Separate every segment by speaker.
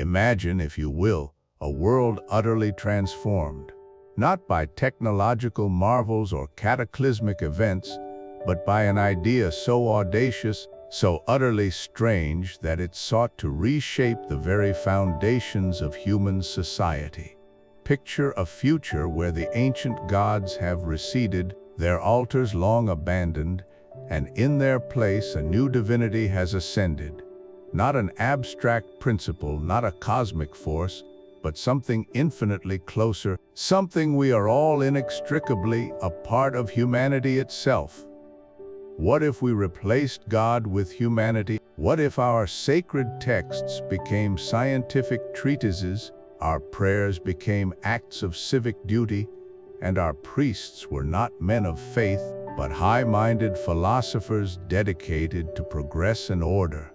Speaker 1: Imagine, if you will, a world utterly transformed, not by technological marvels or cataclysmic events, but by an idea so audacious, so utterly strange that it sought to reshape the very foundations of human society. Picture a future where the ancient gods have receded, their altars long abandoned, and in their place a new divinity has ascended. Not an abstract principle, not a cosmic force, but something infinitely closer, something we are all inextricably a part of humanity itself. What if we replaced God with humanity? What if our sacred texts became scientific treatises, our prayers became acts of civic duty, and our priests were not men of faith, but high-minded philosophers dedicated to progress and order?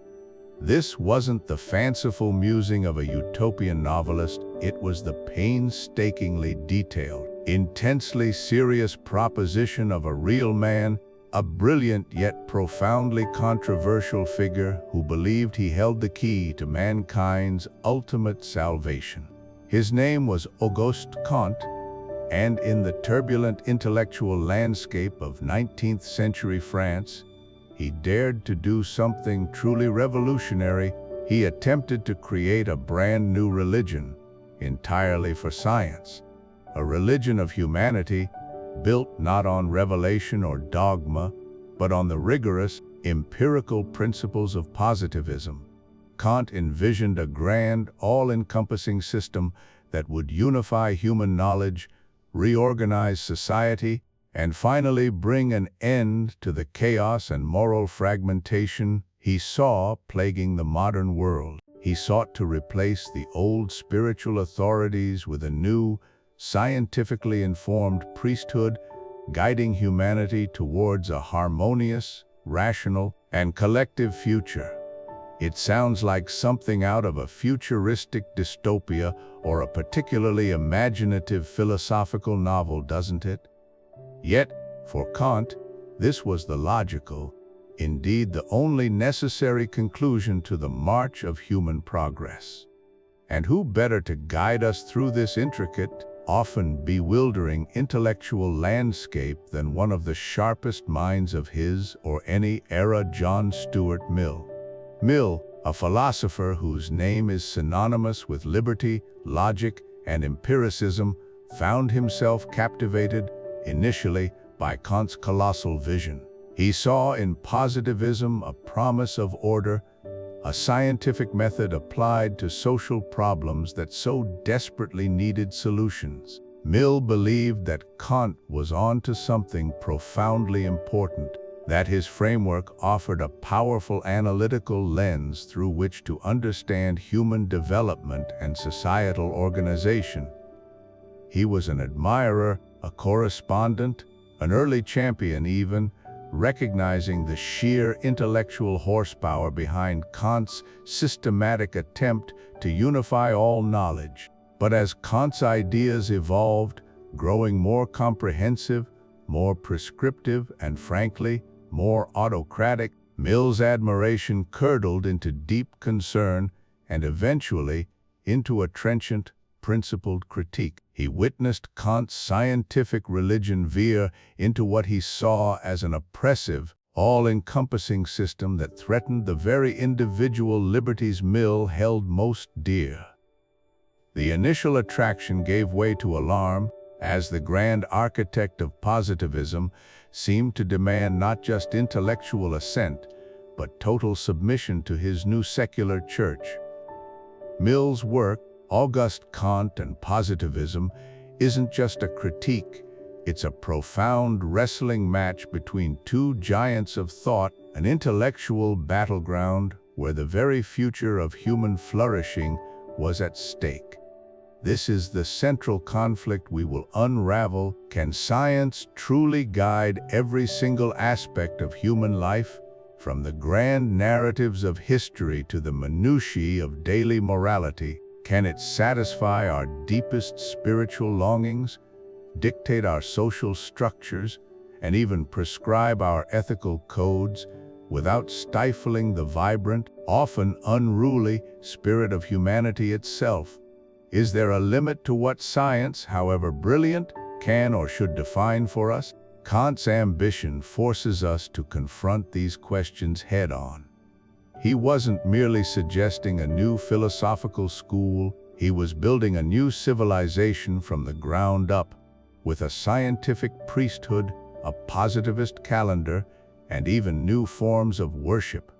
Speaker 1: This wasn't the fanciful musing of a utopian novelist, it was the painstakingly detailed, intensely serious proposition of a real man, a brilliant yet profoundly controversial figure who believed he held the key to mankind's ultimate salvation. His name was Auguste Comte, and in the turbulent intellectual landscape of 19th century France, he dared to do something truly revolutionary. He attempted to create a brand new religion, entirely for science, a religion of humanity, built not on revelation or dogma, but on the rigorous, empirical principles of positivism. Kant envisioned a grand, all-encompassing system that would unify human knowledge, reorganize society, and finally bring an end to the chaos and moral fragmentation he saw plaguing the modern world. He sought to replace the old spiritual authorities with a new, scientifically informed priesthood, guiding humanity towards a harmonious, rational, and collective future. It sounds like something out of a futuristic dystopia or a particularly imaginative philosophical novel, doesn't it? Yet, for Kant, this was the logical, indeed the only necessary conclusion to the march of human progress. And who better to guide us through this intricate, often bewildering intellectual landscape than one of the sharpest minds of his or any era, John Stuart Mill. Mill, a philosopher whose name is synonymous with liberty, logic, and empiricism, found himself captivated, initially, by Kant's colossal vision. He saw in positivism a promise of order, a scientific method applied to social problems that so desperately needed solutions. Mill believed that Kant was onto something profoundly important, that his framework offered a powerful analytical lens through which to understand human development and societal organization. He was an admirer, a correspondent, an early champion even, recognizing the sheer intellectual horsepower behind Kant's systematic attempt to unify all knowledge. But as Kant's ideas evolved, growing more comprehensive, more prescriptive, and frankly, more autocratic, Mill's admiration curdled into deep concern and eventually into a trenchant, principled critique. He witnessed Kant's scientific religion veer into what he saw as an oppressive, all-encompassing system that threatened the very individual liberties Mill held most dear. The initial attraction gave way to alarm, as the grand architect of positivism seemed to demand not just intellectual assent, but total submission to his new secular church. Mill's work, Auguste Comte and Positivism, isn't just a critique, it's a profound wrestling match between two giants of thought, an intellectual battleground where the very future of human flourishing was at stake. This is the central conflict we will unravel. Can science truly guide every single aspect of human life, from the grand narratives of history to the minutiae of daily morality? Can it satisfy our deepest spiritual longings, dictate our social structures, and even prescribe our ethical codes, without stifling the vibrant, often unruly, spirit of humanity itself? Is there a limit to what science, however brilliant, can or should define for us? Kant's ambition forces us to confront these questions head-on. He wasn't merely suggesting a new philosophical school, he was building a new civilization from the ground up, with a scientific priesthood, a positivist calendar, and even new forms of worship.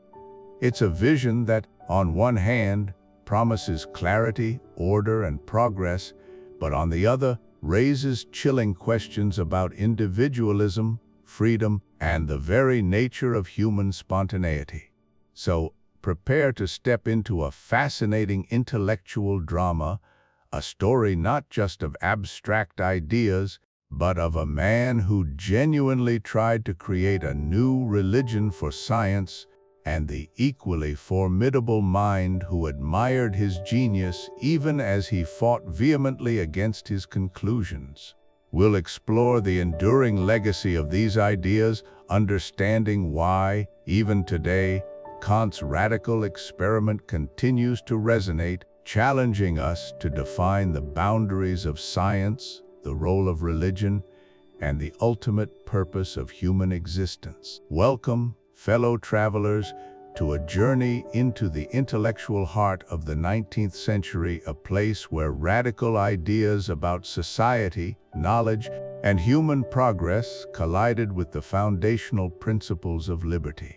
Speaker 1: It's a vision that, on one hand, promises clarity, order, and progress, but on the other, raises chilling questions about individualism, freedom, and the very nature of human spontaneity. So, prepare to step into a fascinating intellectual drama, a story not just of abstract ideas, but of a man who genuinely tried to create a new religion for science, and the equally formidable mind who admired his genius even as he fought vehemently against his conclusions. We'll explore the enduring legacy of these ideas, understanding why, even today, Kant's radical experiment continues to resonate, challenging us to define the boundaries of science, the role of religion, and the ultimate purpose of human existence. Welcome, fellow travelers, to a journey into the intellectual heart of the 19th century, a place where radical ideas about society, knowledge, and human progress collided with the foundational principles of liberty.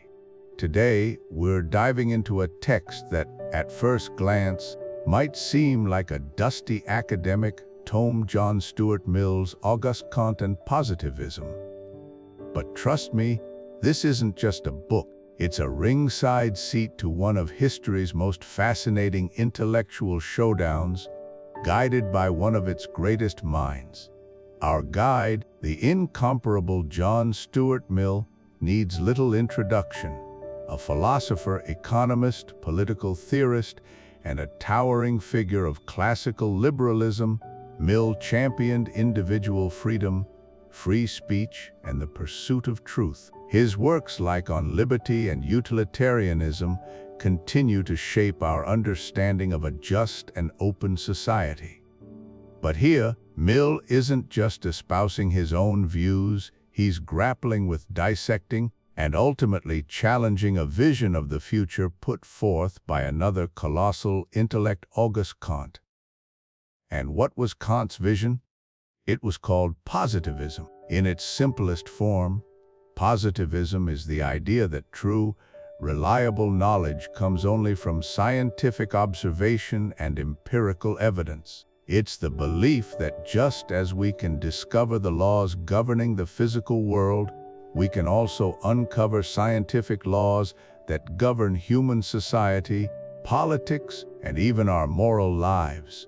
Speaker 1: Today, we're diving into a text that, at first glance, might seem like a dusty academic tome: John Stuart Mill's Auguste Comte and Positivism. But trust me, this isn't just a book. It's a ringside seat to one of history's most fascinating intellectual showdowns, guided by one of its greatest minds. Our guide, the incomparable John Stuart Mill, needs little introduction. A philosopher, economist, political theorist, and a towering figure of classical liberalism, Mill championed individual freedom, free speech, and the pursuit of truth. His works, like On Liberty and Utilitarianism, continue to shape our understanding of a just and open society. But here, Mill isn't just espousing his own views, he's grappling with dissecting and ultimately challenging a vision of the future put forth by another colossal intellect, Auguste Comte. And what was Comte's vision? It was called positivism. In its simplest form, positivism is the idea that true, reliable knowledge comes only from scientific observation and empirical evidence. It's the belief that just as we can discover the laws governing the physical world, we can also uncover scientific laws that govern human society, politics, and even our moral lives.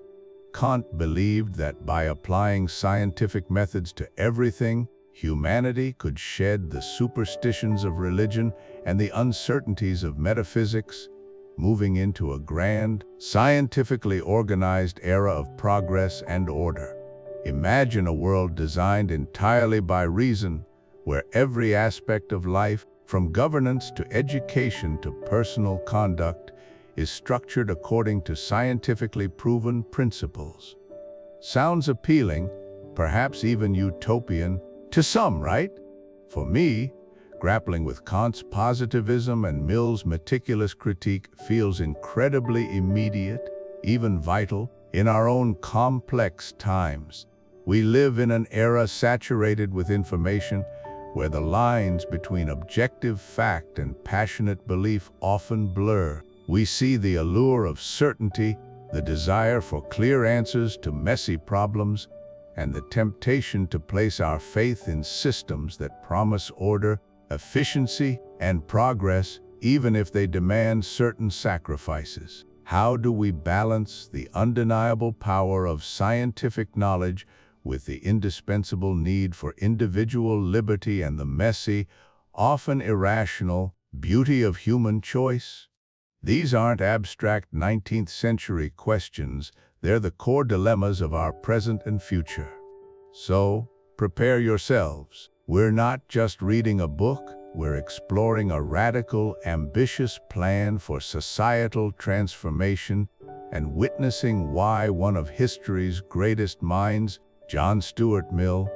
Speaker 1: Kant believed that by applying scientific methods to everything, humanity could shed the superstitions of religion and the uncertainties of metaphysics, moving into a grand, scientifically organized era of progress and order. Imagine a world designed entirely by reason, where every aspect of life, from governance to education to personal conduct, is structured according to scientifically proven principles. Sounds appealing, perhaps even utopian, to some, right? For me, grappling with Kant's positivism and Mill's meticulous critique feels incredibly immediate, even vital, in our own complex times. We live in an era saturated with information, where the lines between objective fact and passionate belief often blur. We see the allure of certainty, the desire for clear answers to messy problems, and the temptation to place our faith in systems that promise order, efficiency, and progress, even if they demand certain sacrifices. How do we balance the undeniable power of scientific knowledge with the indispensable need for individual liberty and the messy, often irrational, beauty of human choice? These aren't abstract 19th century questions, they're the core dilemmas of our present and future. So, prepare yourselves. We're not just reading a book, we're exploring a radical, ambitious plan for societal transformation and witnessing why one of history's greatest minds, John Stuart Mill,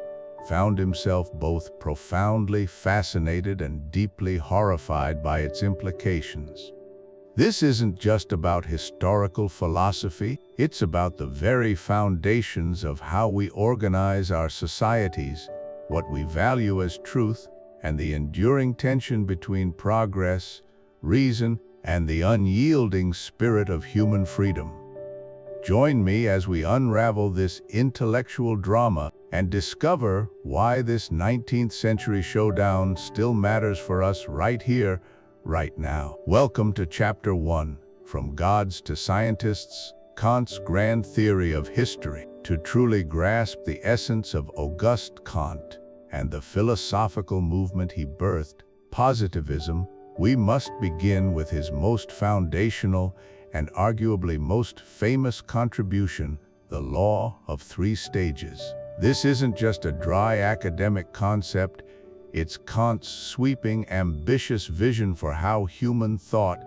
Speaker 1: found himself both profoundly fascinated and deeply horrified by its implications. This isn't just about historical philosophy, it's about the very foundations of how we organize our societies, what we value as truth, and the enduring tension between progress, reason, and the unyielding spirit of human freedom. Join me as we unravel this intellectual drama and discover why this 19th century showdown still matters for us right here, right now. Welcome to Chapter 1, From Gods to Scientists, Comte's Grand Theory of History. To truly grasp the essence of Auguste Comte and the philosophical movement he birthed, positivism, we must begin with his most foundational and arguably most famous contribution, the law of three stages. This isn't just a dry academic concept, it's Comte's sweeping, ambitious vision for how human thought,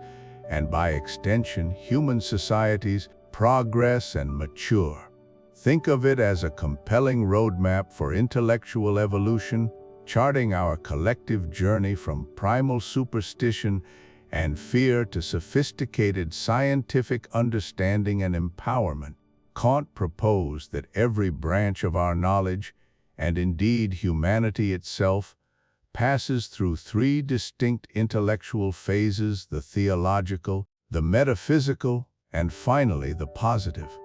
Speaker 1: and by extension human societies, progress and mature. Think of it as a compelling roadmap for intellectual evolution, charting our collective journey from primal superstition and fear to sophisticated scientific understanding and empowerment. Comte proposed that every branch of our knowledge, and indeed humanity itself, passes through three distinct intellectual phases: the theological, the metaphysical, and finally the positive.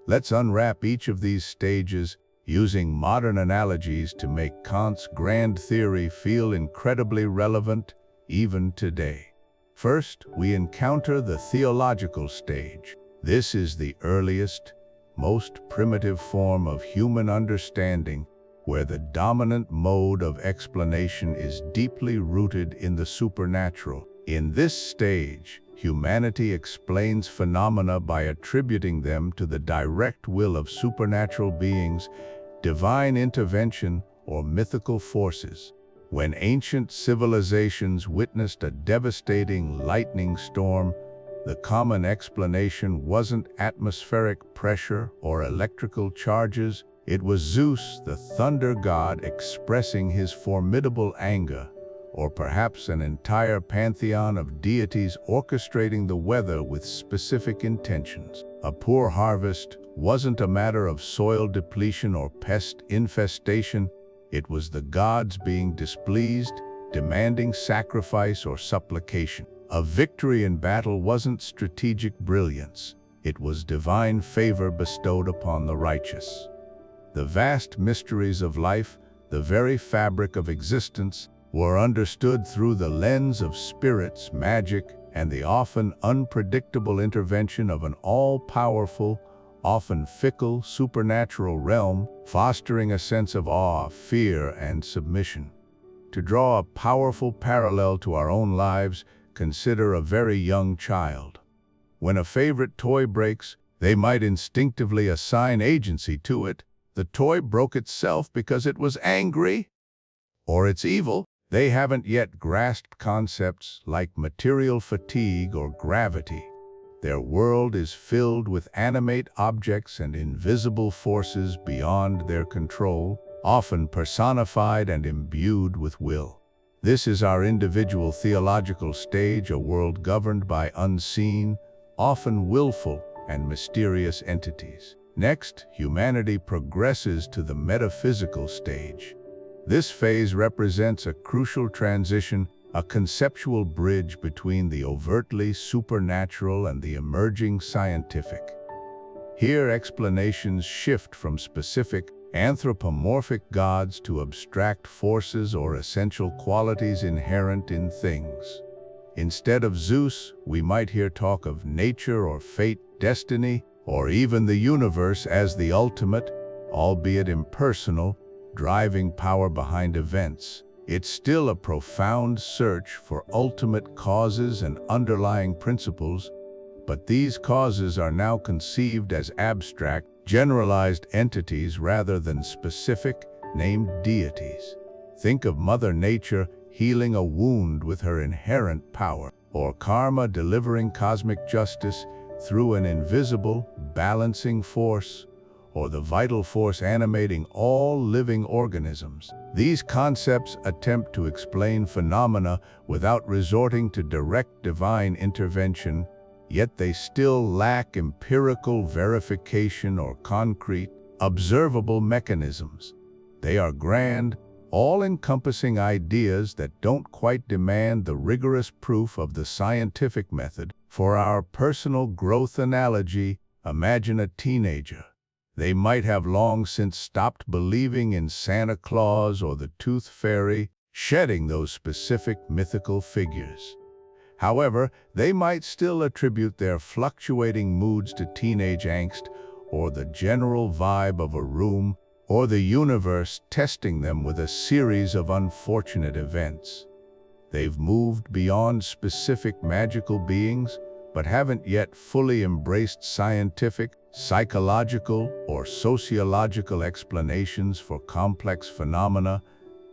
Speaker 1: Let's unwrap each of these stages using modern analogies to make Comte's grand theory feel incredibly relevant even today. First, we encounter the theological stage. This is the earliest, most primitive form of human understanding, where the dominant mode of explanation is deeply rooted in the supernatural. In this stage, humanity explains phenomena by attributing them to the direct will of supernatural beings, divine intervention, or mythical forces. When ancient civilizations witnessed a devastating lightning storm, the common explanation wasn't atmospheric pressure or electrical charges, it was Zeus, the thunder god, expressing his formidable anger, or perhaps an entire pantheon of deities orchestrating the weather with specific intentions. A poor harvest wasn't a matter of soil depletion or pest infestation, it was the gods being displeased, demanding sacrifice or supplication. A victory in battle wasn't strategic brilliance, it was divine favor bestowed upon the righteous. The vast mysteries of life, the very fabric of existence, were understood through the lens of spirits, magic, and the often unpredictable intervention of an all-powerful, often fickle, supernatural realm, fostering a sense of awe, fear, and submission. To draw a powerful parallel to our own lives, consider a very young child. When a favorite toy breaks, they might instinctively assign agency to it. The toy broke itself because it was angry, or it's evil. They haven't yet grasped concepts like material fatigue or gravity. Their world is filled with animate objects and invisible forces beyond their control, often personified and imbued with will. This is our individual theological stage, a world governed by unseen, often willful, and mysterious entities. Next, humanity progresses to the metaphysical stage. This phase represents a crucial transition, a conceptual bridge between the overtly supernatural and the emerging scientific. Here, explanations shift from specific, anthropomorphic gods to abstract forces or essential qualities inherent in things. Instead of Zeus, we might hear talk of nature or fate, destiny, or even the universe as the ultimate, albeit impersonal, driving power behind events. It's still a profound search for ultimate causes and underlying principles, but these causes are now conceived as abstract, generalized entities rather than specific, named deities. Think of Mother Nature, healing a wound with her inherent power, or karma delivering cosmic justice through an invisible, balancing force, or the vital force animating all living organisms. These concepts attempt to explain phenomena without resorting to direct divine intervention, yet they still lack empirical verification or concrete, observable mechanisms. They are grand, all-encompassing ideas that don't quite demand the rigorous proof of the scientific method. For our personal growth analogy, imagine a teenager. They might have long since stopped believing in Santa Claus or the Tooth Fairy, shedding those specific mythical figures. However, they might still attribute their fluctuating moods to teenage angst, or the general vibe of a room, or the universe testing them with a series of unfortunate events. They've moved beyond specific magical beings, but haven't yet fully embraced scientific, psychological, or sociological explanations for complex phenomena,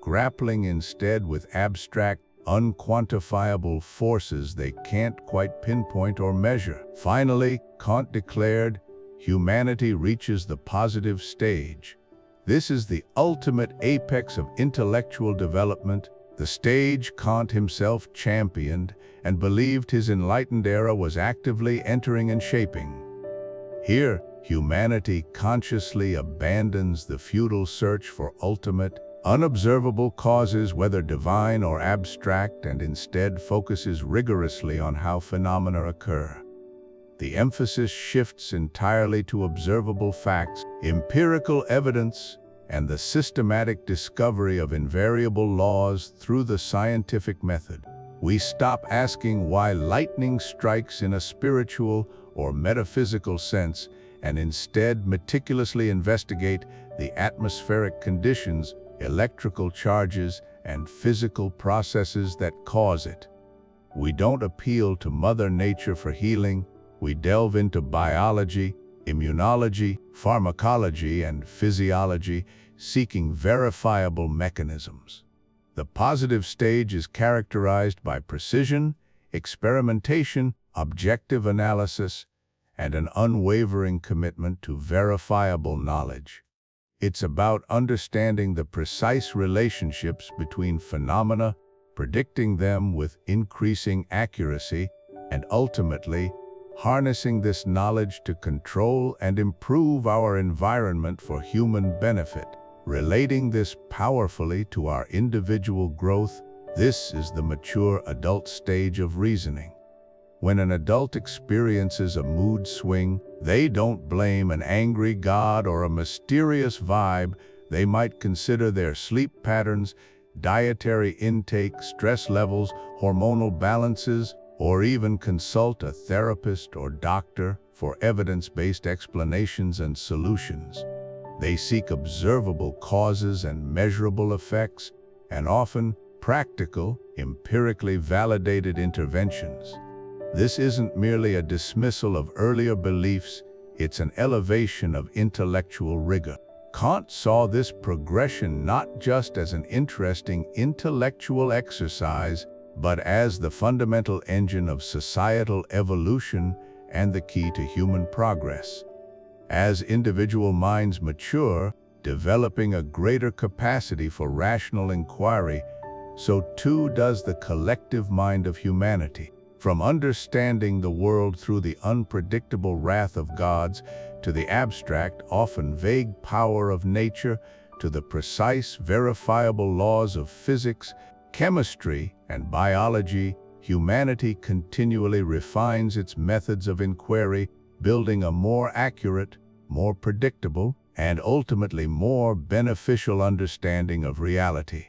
Speaker 1: grappling instead with abstract, unquantifiable forces they can't quite pinpoint or measure. Finally, Comte declared, humanity reaches the positive stage. This is the ultimate apex of intellectual development, the stage Comte himself championed and believed his enlightened era was actively entering and shaping. Here, humanity consciously abandons the futile search for ultimate, unobservable causes, whether divine or abstract, and instead focuses rigorously on how phenomena occur. The emphasis shifts entirely to observable facts, empirical evidence, and the systematic discovery of invariable laws through the scientific method. We stop asking why lightning strikes in a spiritual or metaphysical sense, and instead meticulously investigate the atmospheric conditions, electrical charges, and physical processes that cause it. We don't appeal to Mother Nature for healing. We delve into biology, immunology, pharmacology, and physiology, seeking verifiable mechanisms. The positive stage is characterized by precision, experimentation, objective analysis, and an unwavering commitment to verifiable knowledge. It's about understanding the precise relationships between phenomena, predicting them with increasing accuracy, and ultimately, harnessing this knowledge to control and improve our environment for human benefit. Relating this powerfully to our individual growth, this is the mature adult stage of reasoning. When an adult experiences a mood swing, they don't blame an angry god or a mysterious vibe. They might consider their sleep patterns, dietary intake, stress levels, hormonal balances, or even consult a therapist or doctor for evidence-based explanations and solutions. They seek observable causes and measurable effects, and often practical, empirically validated interventions. This isn't merely a dismissal of earlier beliefs, it's an elevation of intellectual rigor. Comte saw this progression not just as an interesting intellectual exercise, but as the fundamental engine of societal evolution and the key to human progress. As individual minds mature, developing a greater capacity for rational inquiry, so too does the collective mind of humanity. From understanding the world through the unpredictable wrath of gods, to the abstract, often vague power of nature, to the precise, verifiable laws of physics, chemistry, and biology, humanity continually refines its methods of inquiry, building a more accurate, more predictable, and ultimately more beneficial understanding of reality.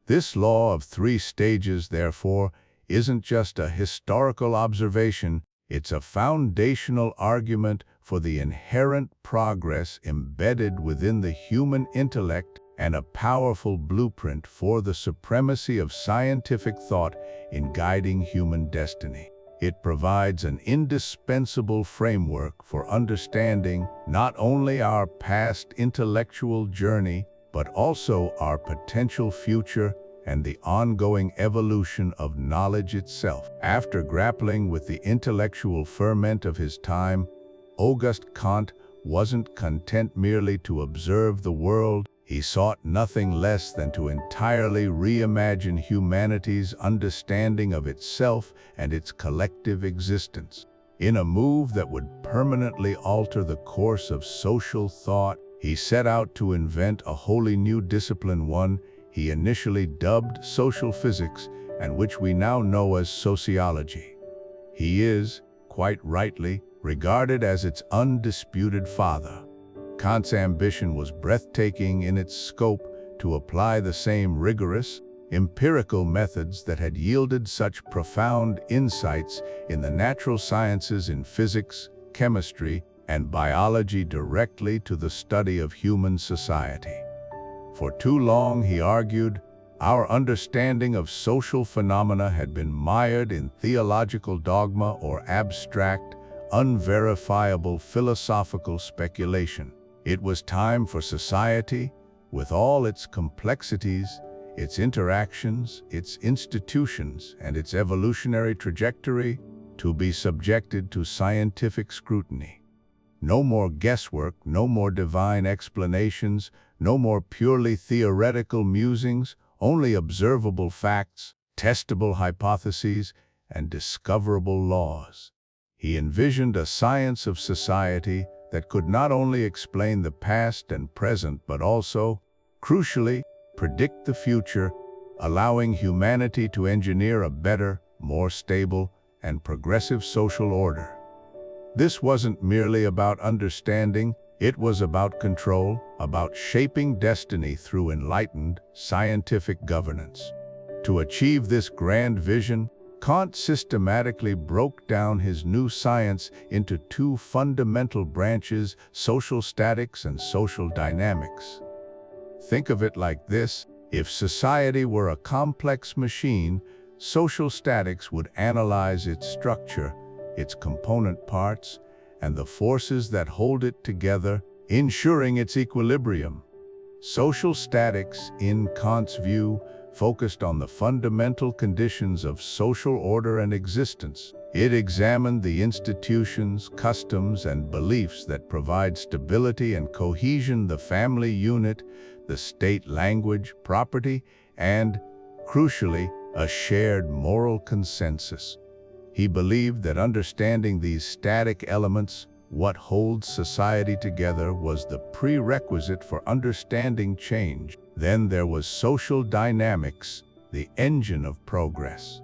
Speaker 1: This law of three stages, therefore, isn't just a historical observation, it's a foundational argument for the inherent progress embedded within the human intellect and a powerful blueprint for the supremacy of scientific thought in guiding human destiny. It provides an indispensable framework for understanding not only our past intellectual journey, but also our potential future and the ongoing evolution of knowledge itself. After grappling with the intellectual ferment of his time, Auguste Comte wasn't content merely to observe the world. He sought nothing less than to entirely reimagine humanity's understanding of itself and its collective existence. In a move that would permanently alter the course of social thought, he set out to invent a wholly new discipline, one he initially dubbed social physics, and which we now know as sociology. He is, quite rightly, regarded as its undisputed father. Comte's ambition was breathtaking in its scope to apply the same rigorous, empirical methods that had yielded such profound insights in the natural sciences in physics, chemistry, and biology directly to the study of human society. For too long, he argued, our understanding of social phenomena had been mired in theological dogma or abstract, unverifiable philosophical speculation. It was time for society, with all its complexities, its interactions, its institutions, and its evolutionary trajectory, to be subjected to scientific scrutiny. No more guesswork, no more divine explanations, no more purely theoretical musings, only observable facts, testable hypotheses, and discoverable laws. He envisioned a science of society that could not only explain the past and present but also, crucially, predict the future, allowing humanity to engineer a better, more stable, and progressive social order. This wasn't merely about understanding, it was about control, about shaping destiny through enlightened, scientific governance. To achieve this grand vision, Comte systematically broke down his new science into two fundamental branches, social statics and social dynamics. Think of it like this: if society were a complex machine, social statics would analyze its structure, its component parts, and the forces that hold it together, ensuring its equilibrium. Social statics, in Comte's view, focused on the fundamental conditions of social order and existence. It examined the institutions, customs, and beliefs that provide stability and cohesion, the family unit, the state, language, property, and, crucially, a shared moral consensus. He believed that understanding these static elements, what holds society together, was the prerequisite for understanding change. Then there was social dynamics, the engine of progress.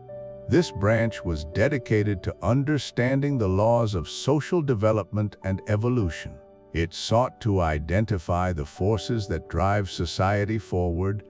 Speaker 1: This branch was dedicated to understanding the laws of social development and evolution. It sought to identify the forces that drive society forward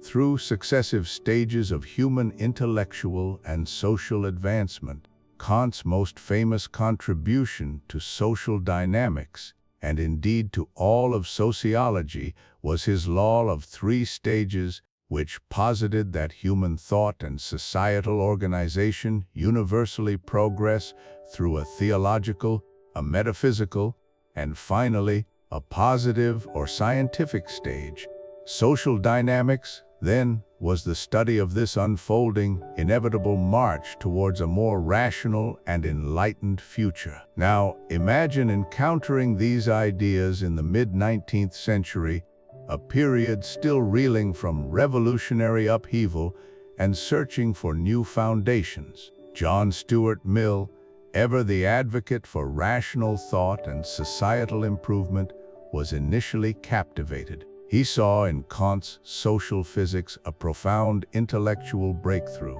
Speaker 1: through successive stages of human intellectual and social advancement. Comte's most famous contribution to social dynamics, and indeed to all of sociology, was his law of 3 stages, which posited that human thought and societal organization universally progress through a theological, a metaphysical, and finally, a positive or scientific stage. Social dynamics, then, was the study of this unfolding, inevitable march towards a more rational and enlightened future. Now, imagine encountering these ideas in the mid-19th century, a period still reeling from revolutionary upheaval and searching for new foundations. John Stuart Mill, ever the advocate for rational thought and societal improvement, was initially captivated. He saw in Comte's social physics a profound intellectual breakthrough.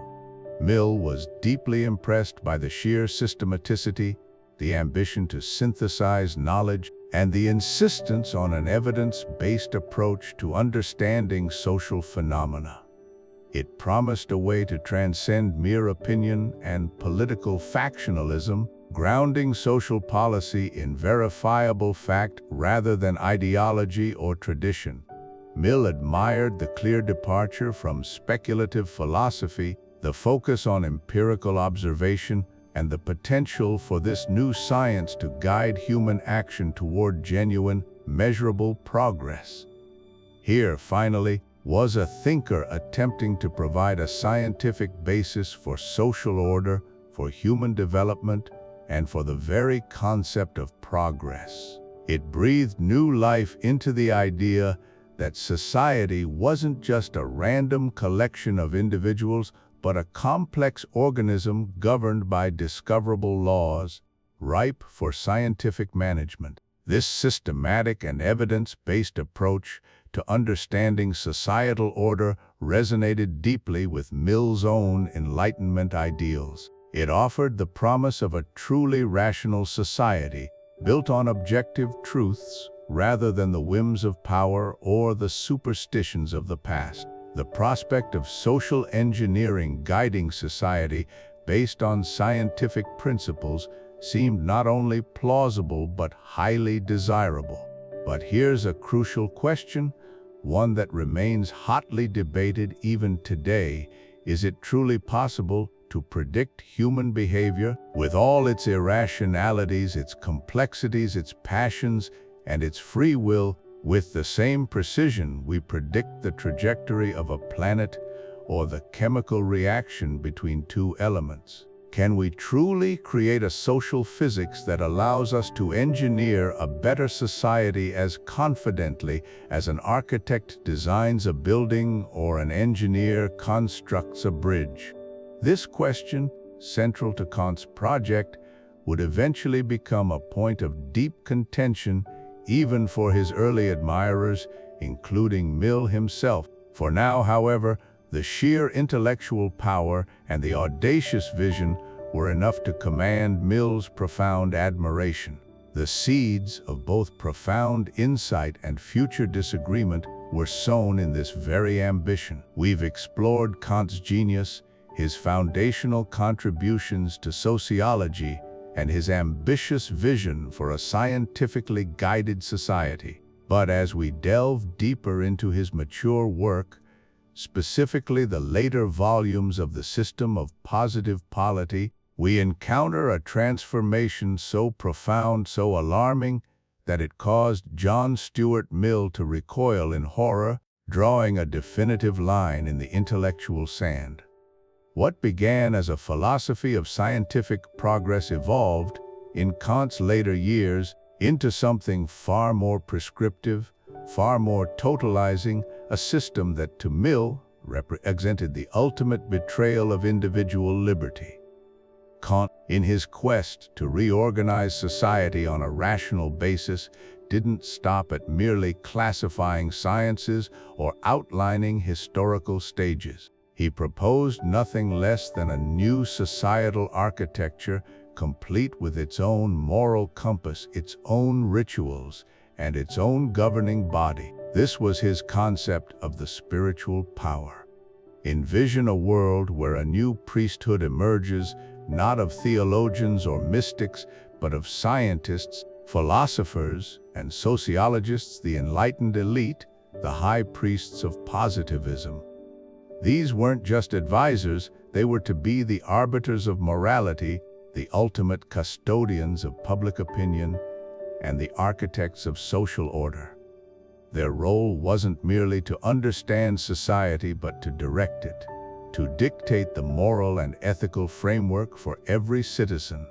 Speaker 1: Mill was deeply impressed by the sheer systematicity, the ambition to synthesize knowledge, and the insistence on an evidence-based approach to understanding social phenomena. It promised a way to transcend mere opinion and political factionalism, grounding social policy in verifiable fact rather than ideology or tradition. Mill admired the clear departure from speculative philosophy, the focus on empirical observation, and the potential for this new science to guide human action toward genuine, measurable progress. Here, finally, was a thinker attempting to provide a scientific basis for social order, for human development, and for the very concept of progress. It breathed new life into the idea that society wasn't just a random collection of individuals, but a complex organism governed by discoverable laws, ripe for scientific management. This systematic and evidence-based approach to understanding societal order resonated deeply with Mill's own Enlightenment ideals. It offered the promise of a truly rational society, built on objective truths rather than the whims of power or the superstitions of the past. The prospect of social engineering guiding society based on scientific principles seemed not only plausible but highly desirable. But here's a crucial question, one that remains hotly debated even today. Is it truly possible to predict human behavior with all its irrationalities, its complexities, its passions, and its free will, with the same precision we predict the trajectory of a planet or the chemical reaction between two elements? Can we truly create a social physics that allows us to engineer a better society as confidently as an architect designs a building or an engineer constructs a bridge? This question, central to Comte's project, would eventually become a point of deep contention even for his early admirers, including Mill himself. For now, however, the sheer intellectual power and the audacious vision were enough to command Mill's profound admiration. The seeds of both profound insight and future disagreement were sown in this very ambition. We've explored Comte's genius, his foundational contributions to sociology, and his ambitious vision for a scientifically guided society. But as we delve deeper into his mature work, specifically the later volumes of the System of Positive Polity, we encounter a transformation so profound, so alarming, that it caused John Stuart Mill to recoil in horror, drawing a definitive line in the intellectual sand. What began as a philosophy of scientific progress evolved, in Comte's later years, into something far more prescriptive, far more totalizing, a system that to Mill represented the ultimate betrayal of individual liberty. Comte, in his quest to reorganize society on a rational basis, didn't stop at merely classifying sciences or outlining historical stages. He proposed nothing less than a new societal architecture, complete with its own moral compass, its own rituals, and its own governing body. This was his concept of the spiritual power. Envision a world where a new priesthood emerges, not of theologians or mystics, but of scientists, philosophers, and sociologists, the enlightened elite, the high priests of positivism. These weren't just advisors, they were to be the arbiters of morality, the ultimate custodians of public opinion, and the architects of social order. Their role wasn't merely to understand society, but to direct it, to dictate the moral and ethical framework for every citizen.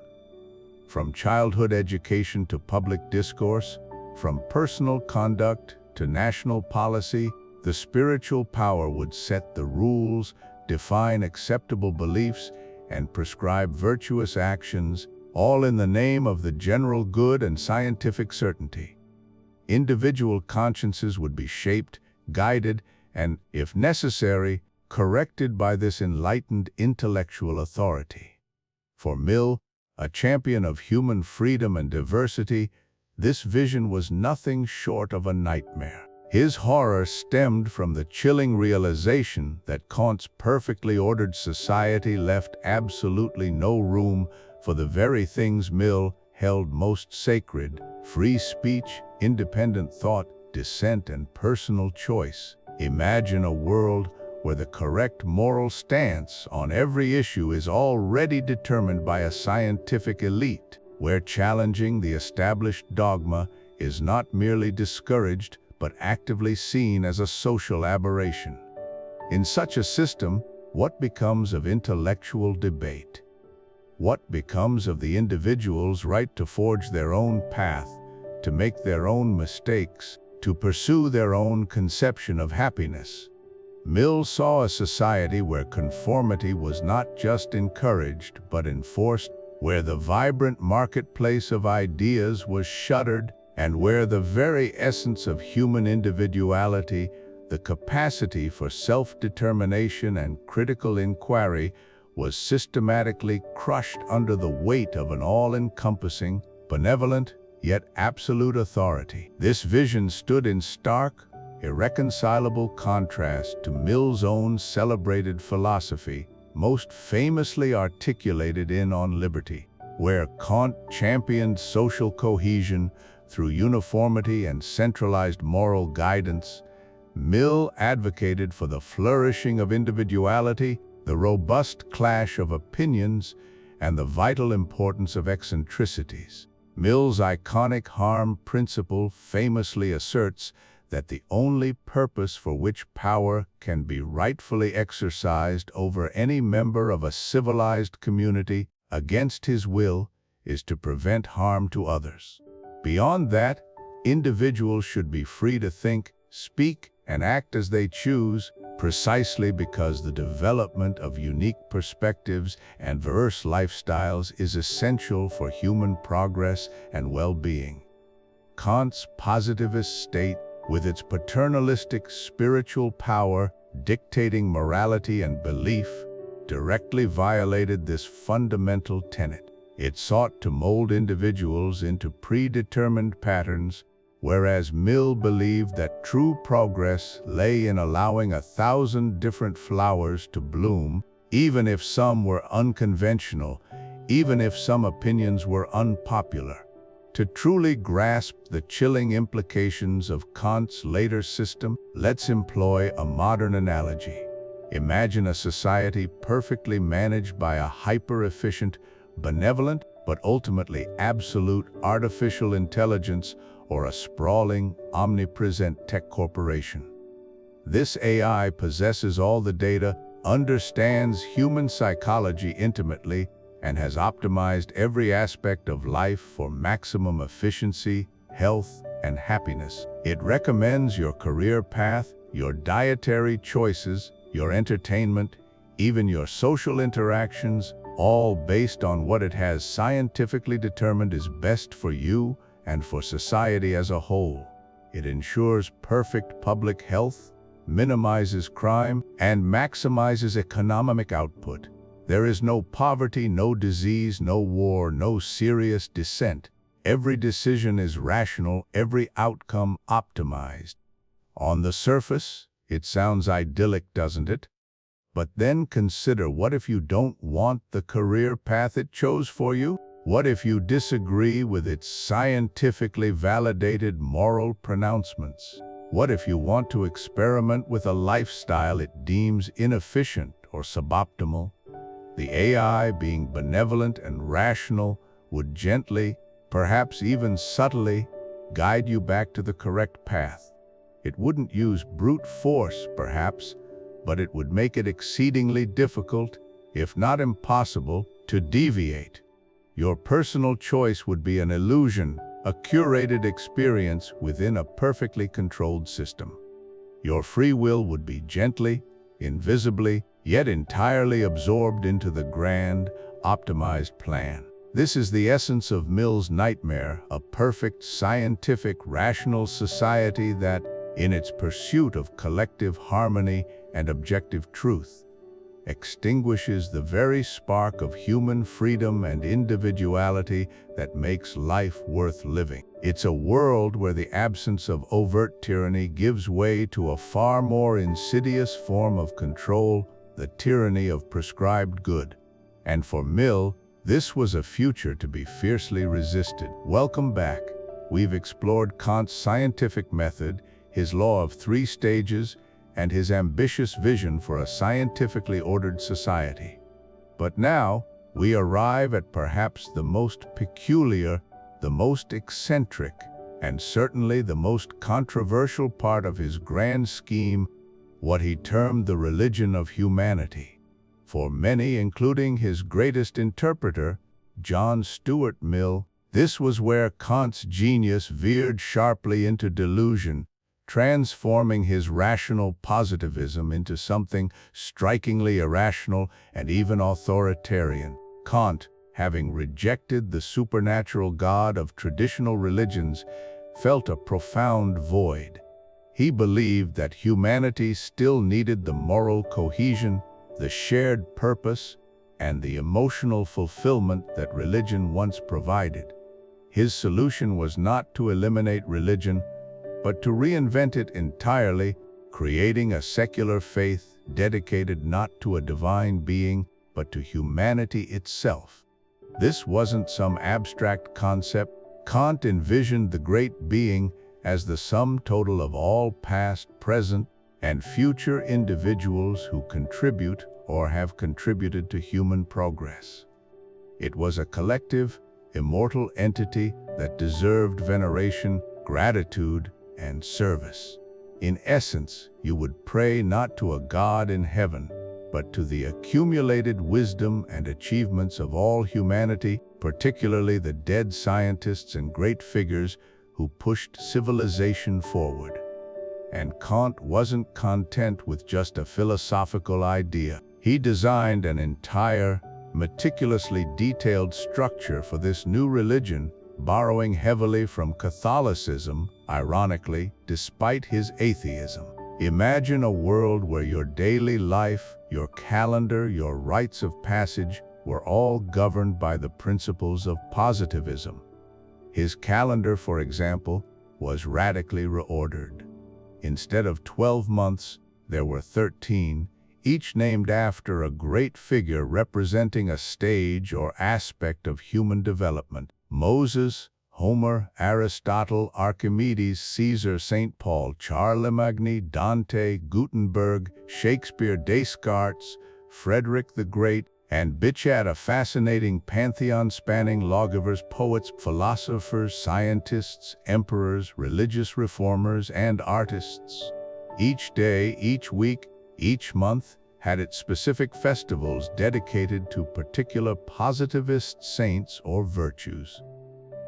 Speaker 1: From childhood education to public discourse, from personal conduct to national policy, the spiritual power would set the rules, define acceptable beliefs, and prescribe virtuous actions, all in the name of the general good and scientific certainty. Individual consciences would be shaped, guided, and, if necessary, corrected by this enlightened intellectual authority. For Mill, a champion of human freedom and diversity, this vision was nothing short of a nightmare. His horror stemmed from the chilling realization that Comte's perfectly ordered society left absolutely no room for the very things Mill held most sacred: free speech, independent thought, dissent, and personal choice. Imagine a world where the correct moral stance on every issue is already determined by a scientific elite, where challenging the established dogma is not merely discouraged, but actively seen as a social aberration. In such a system, what becomes of intellectual debate? What becomes of the individual's right to forge their own path, to make their own mistakes, to pursue their own conception of happiness? Mill saw a society where conformity was not just encouraged but enforced, where the vibrant marketplace of ideas was shuttered, and where the very essence of human individuality, the capacity for self-determination and critical inquiry, was systematically crushed under the weight of an all-encompassing, benevolent, yet absolute authority. This vision stood in stark, irreconcilable contrast to Mill's own celebrated philosophy, most famously articulated in On Liberty, where Comte championed social cohesion through uniformity and centralized moral guidance. Mill advocated for the flourishing of individuality, the robust clash of opinions, and the vital importance of eccentricities. Mill's iconic harm principle famously asserts that the only purpose for which power can be rightfully exercised over any member of a civilized community against his will is to prevent harm to others. Beyond that, individuals should be free to think, speak, and act as they choose, precisely because the development of unique perspectives and diverse lifestyles is essential for human progress and well-being. Comte's positivist state, with its paternalistic spiritual power dictating morality and belief, directly violated this fundamental tenet. It sought to mold individuals into predetermined patterns, whereas Mill believed that true progress lay in allowing 1,000 different flowers to bloom, even if some were unconventional, even if some opinions were unpopular. To truly grasp the chilling implications of Comte's later system, let's employ a modern analogy. Imagine a society perfectly managed by a hyper-efficient, benevolent, but ultimately absolute artificial intelligence, or a sprawling, omnipresent tech corporation. This AI possesses all the data, understands human psychology intimately, and has optimized every aspect of life for maximum efficiency, health, and happiness. It recommends your career path, your dietary choices, your entertainment, even your social interactions, all based on what it has scientifically determined is best for you and for society as a whole. It ensures perfect public health, minimizes crime, and maximizes economic output. There is no poverty, no disease, no war, no serious dissent. Every decision is rational, every outcome optimized. On the surface, it sounds idyllic, doesn't it? But then consider, what if you don't want the career path it chose for you? What if you disagree with its scientifically validated moral pronouncements? What if you want to experiment with a lifestyle it deems inefficient or suboptimal? The AI, being benevolent and rational, would gently, perhaps even subtly, guide you back to the correct path. It wouldn't use brute force, perhaps, but it would make it exceedingly difficult, if not impossible, to deviate. Your personal choice would be an illusion, a curated experience within a perfectly controlled system. Your free will would be gently, invisibly, yet entirely absorbed into the grand, optimized plan. This is the essence of Mill's nightmare, a perfect, scientific, rational society that, in its pursuit of collective harmony and objective truth, extinguishes the very spark of human freedom and individuality that makes life worth living. It's a world where the absence of overt tyranny gives way to a far more insidious form of control, the tyranny of prescribed good. And for Mill, this was a future to be fiercely resisted. Welcome back. We've explored Comte's scientific method, his law of 3 stages, and his ambitious vision for a scientifically ordered society. But now, we arrive at perhaps the most peculiar, the most eccentric, and certainly the most controversial part of his grand scheme, what he termed the religion of humanity. For many, including his greatest interpreter, John Stuart Mill, this was where Comte's genius veered sharply into delusion, transforming his rational positivism into something strikingly irrational and even authoritarian. Comte, having rejected the supernatural God of traditional religions, felt a profound void. He believed that humanity still needed the moral cohesion, the shared purpose, and the emotional fulfillment that religion once provided. His solution was not to eliminate religion, but to reinvent it entirely, creating a secular faith dedicated not to a divine being, but to humanity itself. This wasn't some abstract concept. Comte envisioned the great being as the sum total of all past, present, and future individuals who contribute or have contributed to human progress. It was a collective, immortal entity that deserved veneration, gratitude, and service. In essence, you would pray not to a God in heaven, but to the accumulated wisdom and achievements of all humanity, particularly the dead scientists and great figures who pushed civilization forward. And Comte wasn't content with just a philosophical idea. He designed an entire, meticulously detailed structure for this new religion, borrowing heavily from Catholicism, ironically, despite his atheism. Imagine a world where your daily life, your calendar, your rites of passage were all governed by the principles of positivism. His calendar, for example, was radically reordered. Instead of 12 months, there were 13, each named after a great figure representing a stage or aspect of human development. Moses, Homer, Aristotle, Archimedes, Caesar, St. Paul, Charlemagne, Dante, Gutenberg, Shakespeare, Descartes, Frederick the Great, and Bichat, a fascinating pantheon spanning lawgivers, poets, philosophers, scientists, emperors, religious reformers, and artists. Each day, each week, each month had its specific festivals dedicated to particular positivist saints or virtues.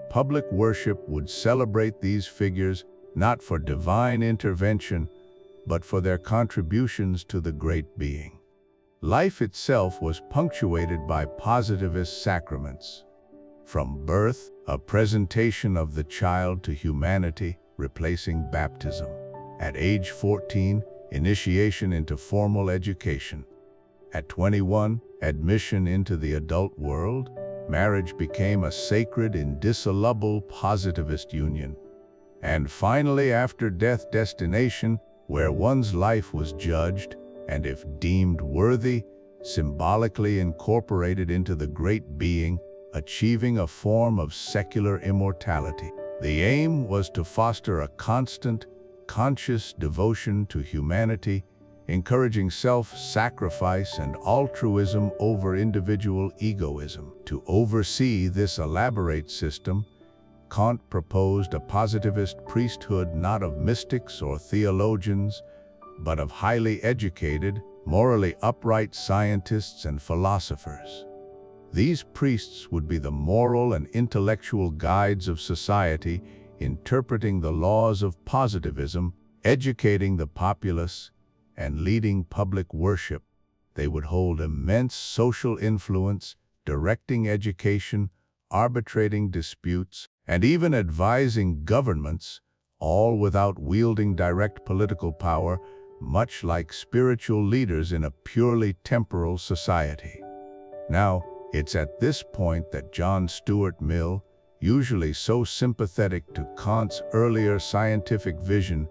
Speaker 1: Public worship would celebrate these figures not for divine intervention, but for their contributions to the great being. Life itself was punctuated by positivist sacraments. From birth, a presentation of the child to humanity, replacing baptism. At age 14, initiation into formal education. At 21, admission into the adult world. Marriage became a sacred, indissoluble positivist union. And finally, after death, destination, where one's life was judged, and if deemed worthy, symbolically incorporated into the great being, achieving a form of secular immortality. The aim was to foster a constant, conscious devotion to humanity, encouraging self-sacrifice and altruism over individual egoism. To oversee this elaborate system, Comte proposed a positivist priesthood not of mystics or theologians, but of highly educated, morally upright scientists and philosophers. These priests would be the moral and intellectual guides of society, interpreting the laws of positivism, educating the populace, and leading public worship. They would hold immense social influence, directing education, arbitrating disputes, and even advising governments, all without wielding direct political power, much like spiritual leaders in a purely temporal society. Now, it's at this point that John Stuart Mill, usually so sympathetic to Comte's earlier scientific vision,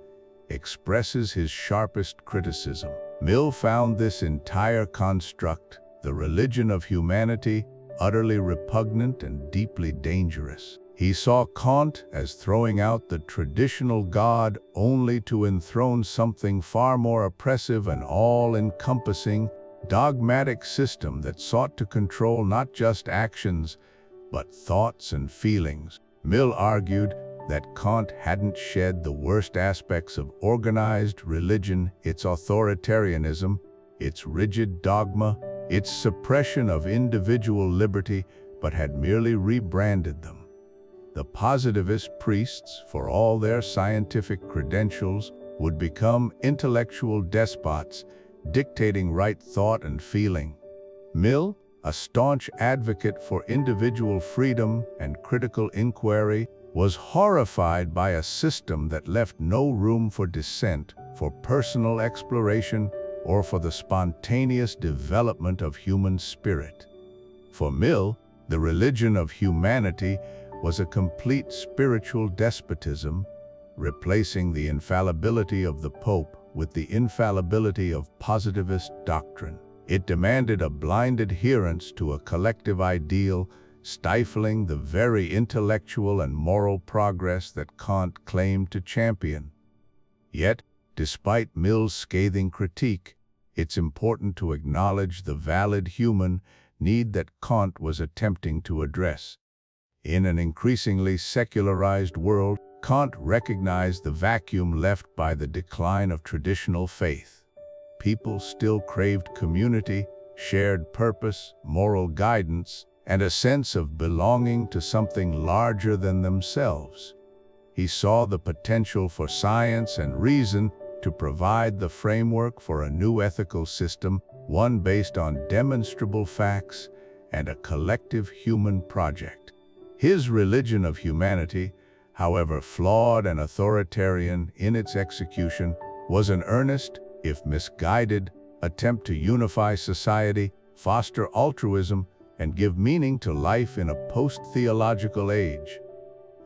Speaker 1: expresses his sharpest criticism. Mill found this entire construct, the religion of humanity, utterly repugnant and deeply dangerous. He saw Comte as throwing out the traditional God only to enthrone something far more oppressive and all-encompassing, dogmatic system that sought to control not just actions, but thoughts and feelings. Mill argued, that Comte hadn't shed the worst aspects of organized religion, its authoritarianism, its rigid dogma, its suppression of individual liberty, but had merely rebranded them. The positivist priests, for all their scientific credentials, would become intellectual despots, dictating right thought and feeling. Mill, a staunch advocate for individual freedom and critical inquiry, was horrified by a system that left no room for dissent, for personal exploration, or for the spontaneous development of human spirit. For Mill, the religion of humanity was a complete spiritual despotism, replacing the infallibility of the Pope with the infallibility of positivist doctrine. It demanded a blind adherence to a collective ideal, stifling the very intellectual and moral progress that Comte claimed to champion. Yet, despite Mill's scathing critique, it's important to acknowledge the valid human need that Comte was attempting to address. In an increasingly secularized world, Comte recognized the vacuum left by the decline of traditional faith. People still craved community, shared purpose, moral guidance, and a sense of belonging to something larger than themselves. He saw the potential for science and reason to provide the framework for a new ethical system, one based on demonstrable facts and a collective human project. His religion of humanity, however flawed and authoritarian in its execution, was an earnest, if misguided, attempt to unify society, foster altruism, and give meaning to life in a post-theological age.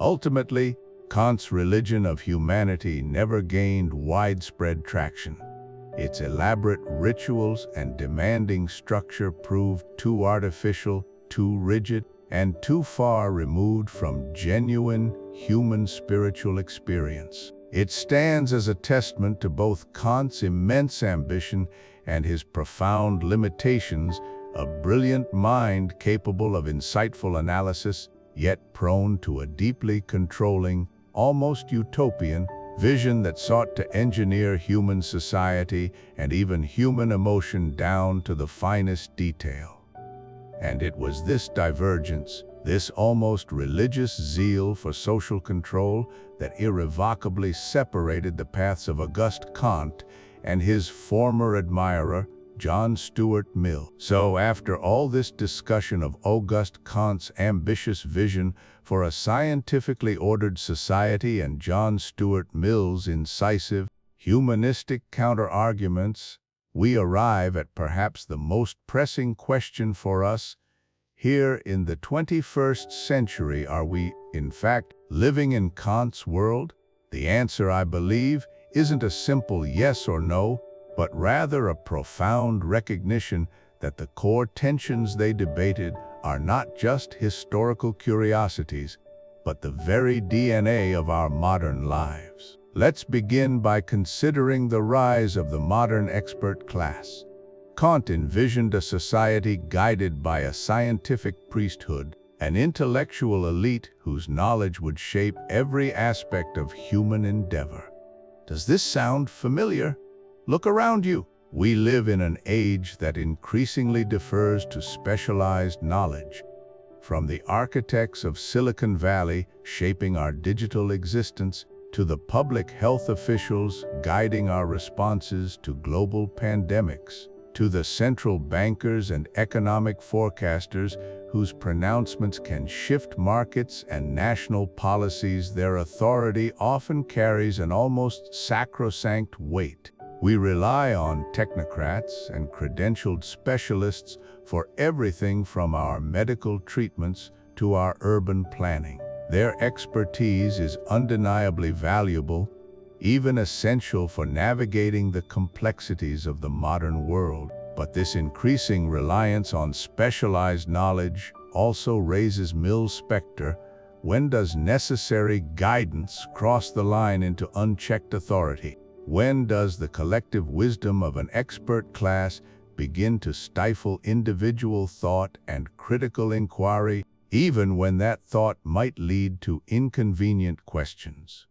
Speaker 1: Ultimately, Comte's religion of humanity never gained widespread traction. Its elaborate rituals and demanding structure proved too artificial, too rigid, and too far removed from genuine human spiritual experience. It stands as a testament to both Comte's immense ambition and his profound limitations, a brilliant mind capable of insightful analysis, yet prone to a deeply controlling, almost utopian, vision that sought to engineer human society and even human emotion down to the finest detail. And it was this divergence, this almost religious zeal for social control, that irrevocably separated the paths of Auguste Comte and his former admirer, John Stuart Mill. So after all this discussion of Auguste Comte's ambitious vision for a scientifically ordered society and John Stuart Mill's incisive, humanistic counter-arguments, we arrive at perhaps the most pressing question for us. Here in the 21st century, are we, in fact, living in Comte's world? The answer, I believe, isn't a simple yes or no, but rather a profound recognition that the core tensions they debated are not just historical curiosities, but the very DNA of our modern lives. Let's begin by considering the rise of the modern expert class. Comte envisioned a society guided by a scientific priesthood, an intellectual elite whose knowledge would shape every aspect of human endeavor. Does this sound familiar? Look around you. We live in an age that increasingly defers to specialized knowledge. From the architects of Silicon Valley shaping our digital existence, to the public health officials guiding our responses to global pandemics, to the central bankers and economic forecasters whose pronouncements can shift markets and national policies, their authority often carries an almost sacrosanct weight. We rely on technocrats and credentialed specialists for everything from our medical treatments to our urban planning. Their expertise is undeniably valuable, even essential for navigating the complexities of the modern world. But this increasing reliance on specialized knowledge also raises Mill's specter. When does necessary guidance cross the line into unchecked authority? When does the collective wisdom of an expert class begin to stifle individual thought and critical inquiry? even when that thought might lead to inconvenient questions.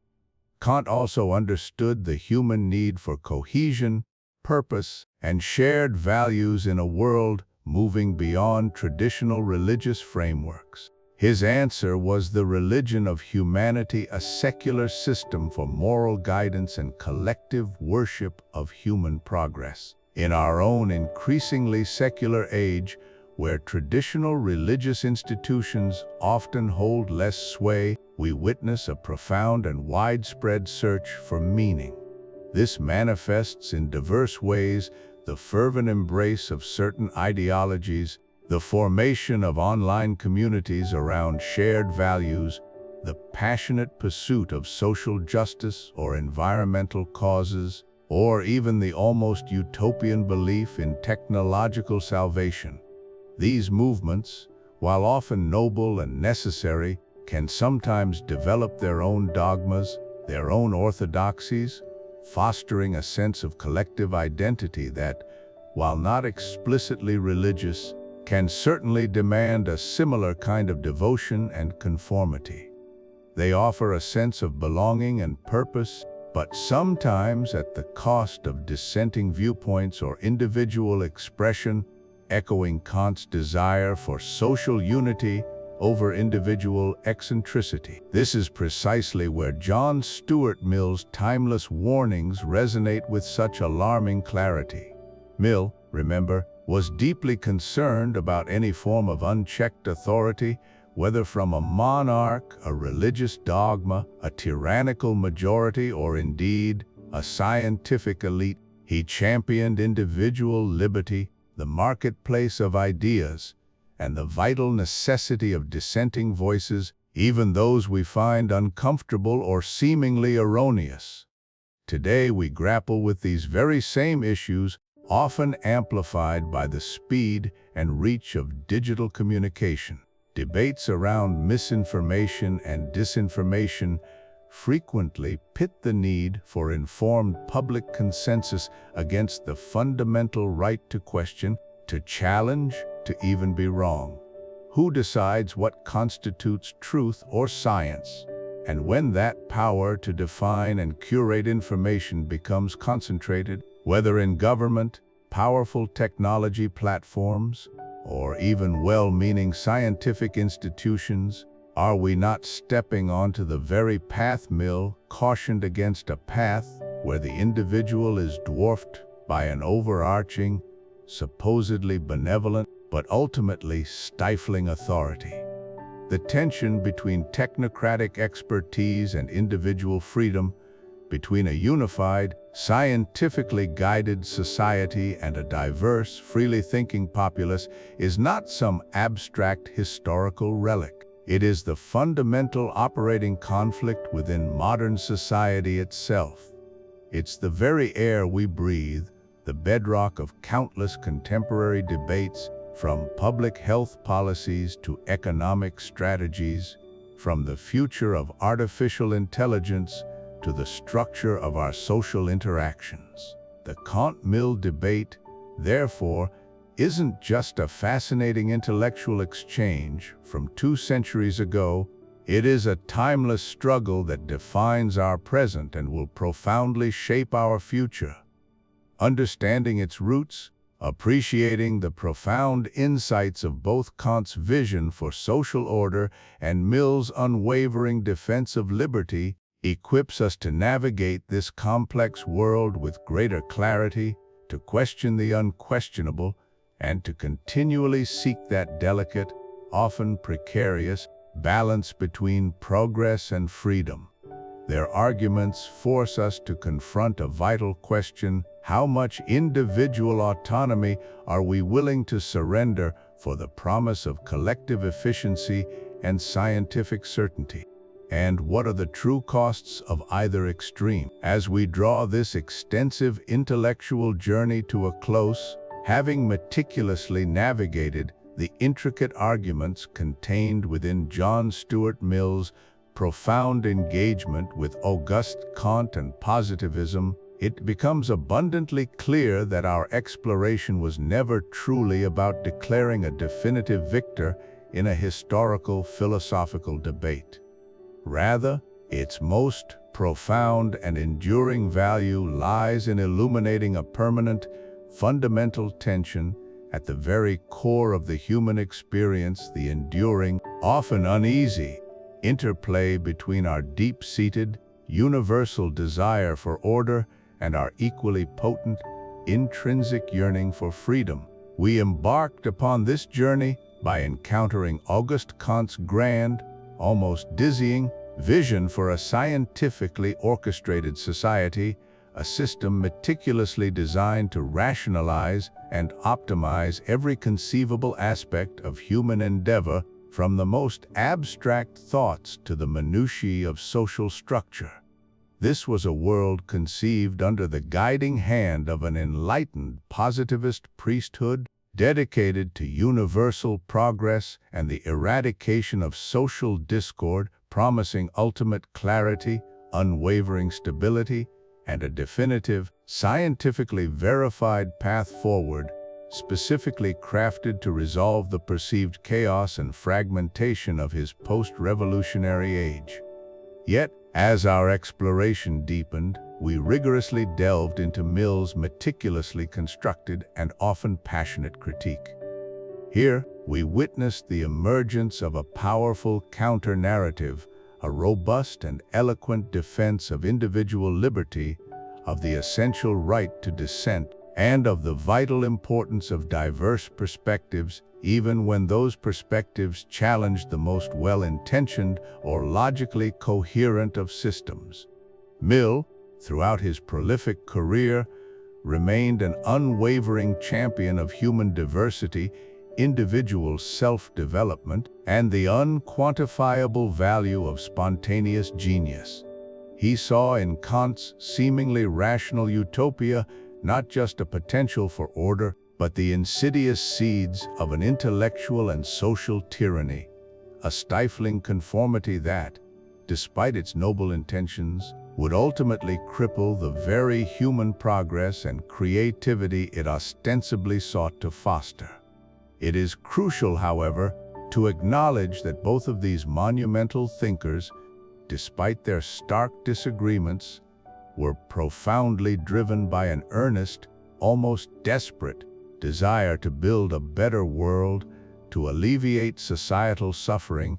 Speaker 1: Kant also understood the human need for cohesion, purpose, and shared values in a world moving beyond traditional religious frameworks. His answer was the religion of humanity, a secular system for moral guidance and collective worship of human progress. In our own increasingly secular age, where traditional religious institutions often hold less sway, we witness a profound and widespread search for meaning. This manifests in diverse ways: the fervent embrace of certain ideologies, the formation of online communities around shared values, the passionate pursuit of social justice or environmental causes, or even the almost utopian belief in technological salvation. These movements, while often noble and necessary, can sometimes develop their own dogmas, their own orthodoxies, fostering a sense of collective identity that, while not explicitly religious, can certainly demand a similar kind of devotion and conformity. They offer a sense of belonging and purpose, but sometimes at the cost of dissenting viewpoints or individual expression, echoing Kant's desire for social unity over individual eccentricity. This is precisely where John Stuart Mill's timeless warnings resonate with such alarming clarity. Mill, remember, was deeply concerned about any form of unchecked authority, whether from a monarch, a religious dogma, a tyrannical majority, or indeed a scientific elite. He championed individual liberty, the marketplace of ideas, and the vital necessity of dissenting voices, even those we find uncomfortable or seemingly erroneous. Today we grapple with these very same issues, often amplified by the speed and reach of digital communication. Debates around misinformation and disinformation frequently pit the need for informed public consensus against the fundamental right to question, to challenge, to even be wrong. Who decides what constitutes truth or science? And when that power to define and curate information becomes concentrated, whether in government, powerful technology platforms, or even well-meaning scientific institutions, are we not stepping onto the very path Mill cautioned against, a path where the individual is dwarfed by an overarching, supposedly benevolent, but ultimately stifling authority? The tension between technocratic expertise and individual freedom, between a unified, scientifically guided society and a diverse, freely thinking populace, is not some abstract historical relic. It is the fundamental operating conflict within modern society itself. It's the very air we breathe, the bedrock of countless contemporary debates, from public health policies to economic strategies, from the future of artificial intelligence to the structure of our social interactions. The Comte-Mill debate, therefore, isn't just a fascinating intellectual exchange from 2 centuries ago. It is a timeless struggle that defines our present and will profoundly shape our future. Understanding its roots, appreciating the profound insights of both Kant's vision for social order and Mill's unwavering defense of liberty, equips us to navigate this complex world with greater clarity, to question the unquestionable, and to continually seek that delicate, often precarious, balance between progress and freedom. Their arguments force us to confront a vital question: how much individual autonomy are we willing to surrender for the promise of collective efficiency and scientific certainty? And what are the true costs of either extreme? As we draw this extensive intellectual journey to a close, having meticulously navigated the intricate arguments contained within John Stuart Mill's profound engagement with Auguste Comte and positivism, it becomes abundantly clear that our exploration was never truly about declaring a definitive victor in a historical philosophical debate. Rather, its most profound and enduring value lies in illuminating a permanent, fundamental tension at the very core of the human experience, the enduring, often uneasy, interplay between our deep-seated, universal desire for order and our equally potent, intrinsic yearning for freedom. We embarked upon this journey by encountering Auguste Comte's grand, almost dizzying, vision for a scientifically orchestrated society, a system meticulously designed to rationalize and optimize every conceivable aspect of human endeavor, from the most abstract thoughts to the minutiae of social structure. This was a world conceived under the guiding hand of an enlightened positivist priesthood dedicated to universal progress and the eradication of social discord, promising ultimate clarity, unwavering stability, and a definitive, scientifically verified path forward, specifically crafted to resolve the perceived chaos and fragmentation of his post-revolutionary age. Yet, as our exploration deepened, we rigorously delved into Mill's meticulously constructed and often passionate critique. Here, we witnessed the emergence of a powerful counter-narrative, a robust and eloquent defense of individual liberty, of the essential right to dissent, and of the vital importance of diverse perspectives, even when those perspectives challenged the most well-intentioned or logically coherent of systems. Mill, throughout his prolific career, remained an unwavering champion of human diversity, individual self-development, and the unquantifiable value of spontaneous genius. He saw in Comte's seemingly rational utopia not just a potential for order, but the insidious seeds of an intellectual and social tyranny, a stifling conformity that, despite its noble intentions, would ultimately cripple the very human progress and creativity it ostensibly sought to foster. It is crucial, however, to acknowledge that both of these monumental thinkers, despite their stark disagreements, were profoundly driven by an earnest, almost desperate, desire to build a better world, to alleviate societal suffering,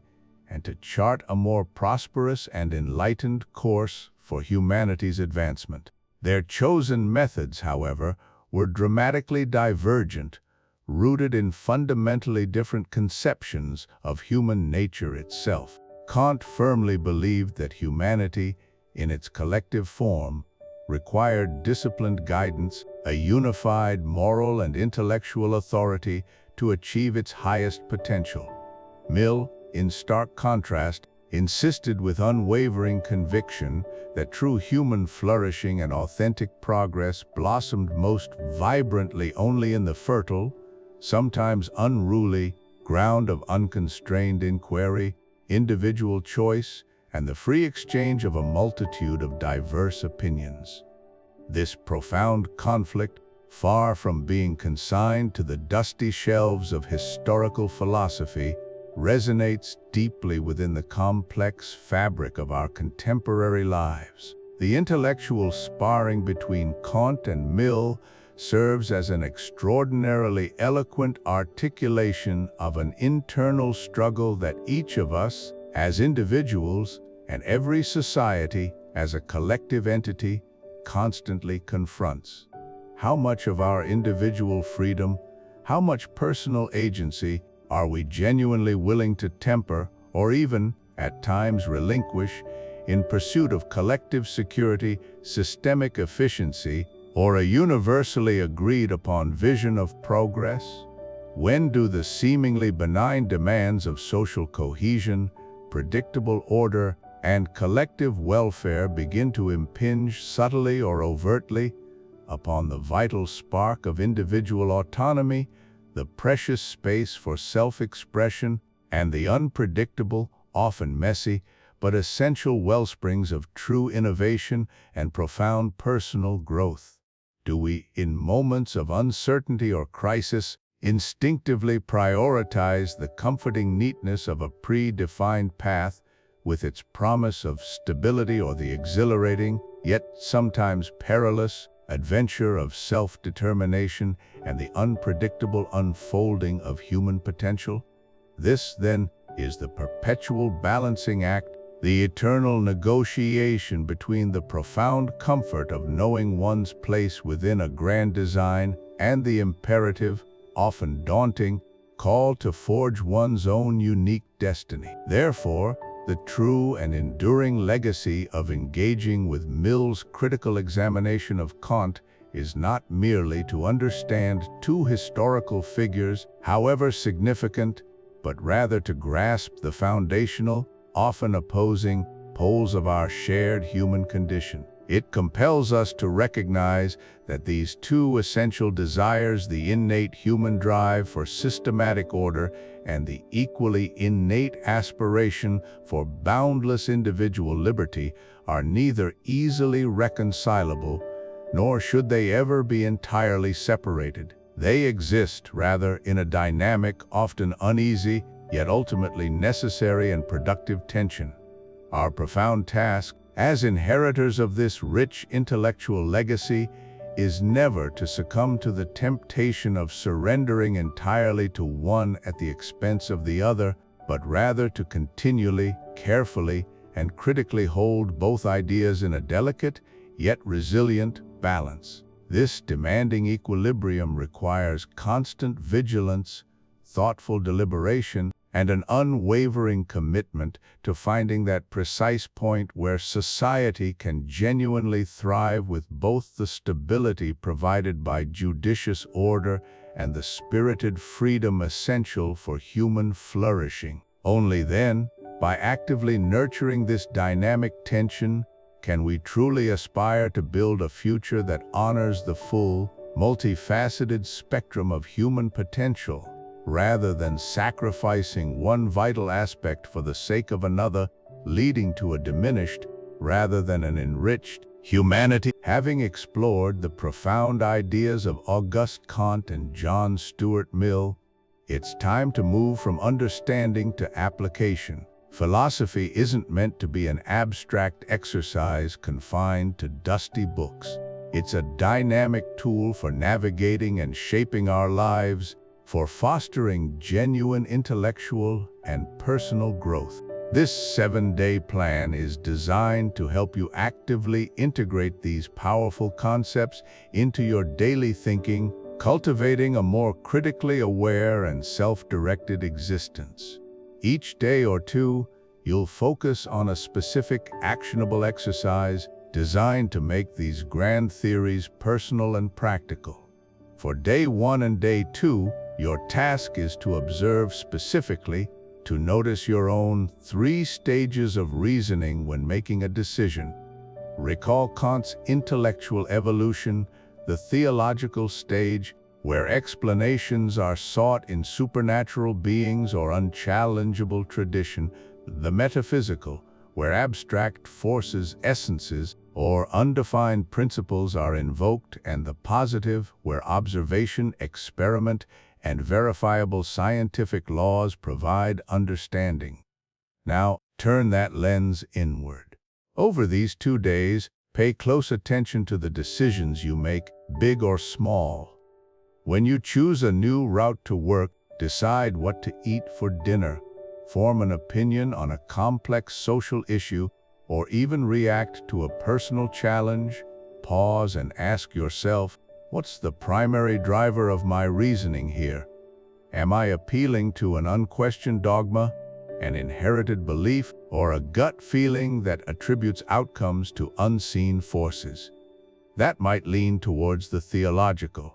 Speaker 1: and to chart a more prosperous and enlightened course for humanity's advancement. Their chosen methods, however, were dramatically divergent, rooted in fundamentally different conceptions of human nature itself. Comte firmly believed that humanity, in its collective form, required disciplined guidance, a unified moral and intellectual authority to achieve its highest potential. Mill, in stark contrast, insisted with unwavering conviction that true human flourishing and authentic progress blossomed most vibrantly only in the fertile, sometimes unruly, ground of unconstrained inquiry, individual choice, and the free exchange of a multitude of diverse opinions. This profound conflict, far from being consigned to the dusty shelves of historical philosophy, resonates deeply within the complex fabric of our contemporary lives. The intellectual sparring between Comte and Mill serves as an extraordinarily eloquent articulation of an internal struggle that each of us, as individuals, and every society, as a collective entity, constantly confronts. How much of our individual freedom, how much personal agency are we genuinely willing to temper, or even, at times, relinquish, in pursuit of collective security, systemic efficiency, or a universally agreed upon vision of progress? When do the seemingly benign demands of social cohesion, predictable order, and collective welfare begin to impinge subtly or overtly upon the vital spark of individual autonomy, the precious space for self-expression, and the unpredictable, often messy, but essential wellsprings of true innovation and profound personal growth? Do we, in moments of uncertainty or crisis, instinctively prioritize the comforting neatness of a predefined path with its promise of stability or the exhilarating, yet sometimes perilous, adventure of self-determination and the unpredictable unfolding of human potential? This, then, is the perpetual balancing act, the eternal negotiation between the profound comfort of knowing one's place within a grand design and the imperative, often daunting, call to forge one's own unique destiny. Therefore, the true and enduring legacy of engaging with Mill's critical examination of Comte is not merely to understand two historical figures, however significant, but rather to grasp the foundational, often opposing, poles of our shared human condition. It compels us to recognize that these two essential desires, the innate human drive for systematic order and the equally innate aspiration for boundless individual liberty, are neither easily reconcilable, nor should they ever be entirely separated. They exist, rather, in a dynamic, often uneasy, yet ultimately necessary and productive tension. Our profound task, as inheritors of this rich intellectual legacy, is never to succumb to the temptation of surrendering entirely to one at the expense of the other, but rather to continually, carefully, and critically hold both ideas in a delicate, yet resilient, balance. This demanding equilibrium requires constant vigilance, thoughtful deliberation, and an unwavering commitment to finding that precise point where society can genuinely thrive with both the stability provided by judicious order and the spirited freedom essential for human flourishing. Only then, by actively nurturing this dynamic tension, can we truly aspire to build a future that honors the full, multifaceted spectrum of human potential, rather than sacrificing one vital aspect for the sake of another, leading to a diminished, rather than an enriched, humanity. Having explored the profound ideas of Auguste Comte and John Stuart Mill, it's time to move from understanding to application. Philosophy isn't meant to be an abstract exercise confined to dusty books. It's a dynamic tool for navigating and shaping our lives, for fostering genuine intellectual and personal growth. This 7-day plan is designed to help you actively integrate these powerful concepts into your daily thinking, cultivating a more critically aware and self-directed existence. Each day or two, you'll focus on a specific actionable exercise designed to make these grand theories personal and practical. For day 1 and day 2, your task is to observe specifically, to notice your own 3 stages of reasoning when making a decision. Recall Comte's intellectual evolution, the theological stage, where explanations are sought in supernatural beings or unchallengeable tradition, the metaphysical, where abstract forces, essences, or undefined principles are invoked, and the positive, where observation, experiment, and verifiable scientific laws provide understanding. Now, turn that lens inward. Over these 2 days, pay close attention to the decisions you make, big or small. When you choose a new route to work, decide what to eat for dinner, form an opinion on a complex social issue, or even react to a personal challenge, pause and ask yourself, what's the primary driver of my reasoning here? Am I appealing to an unquestioned dogma, an inherited belief, or a gut feeling that attributes outcomes to unseen forces? That might lean towards the theological.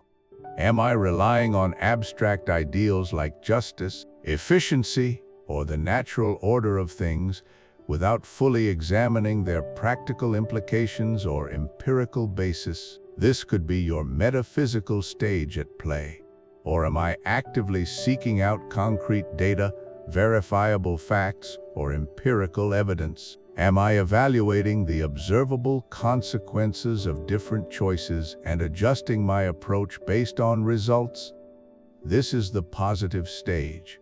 Speaker 1: Am I relying on abstract ideals like justice, efficiency, or the natural order of things without fully examining their practical implications or empirical basis? This could be your metaphysical stage at play. Or am I actively seeking out concrete data, verifiable facts, or empirical evidence? Am I evaluating the observable consequences of different choices and adjusting my approach based on results? This is the positive stage.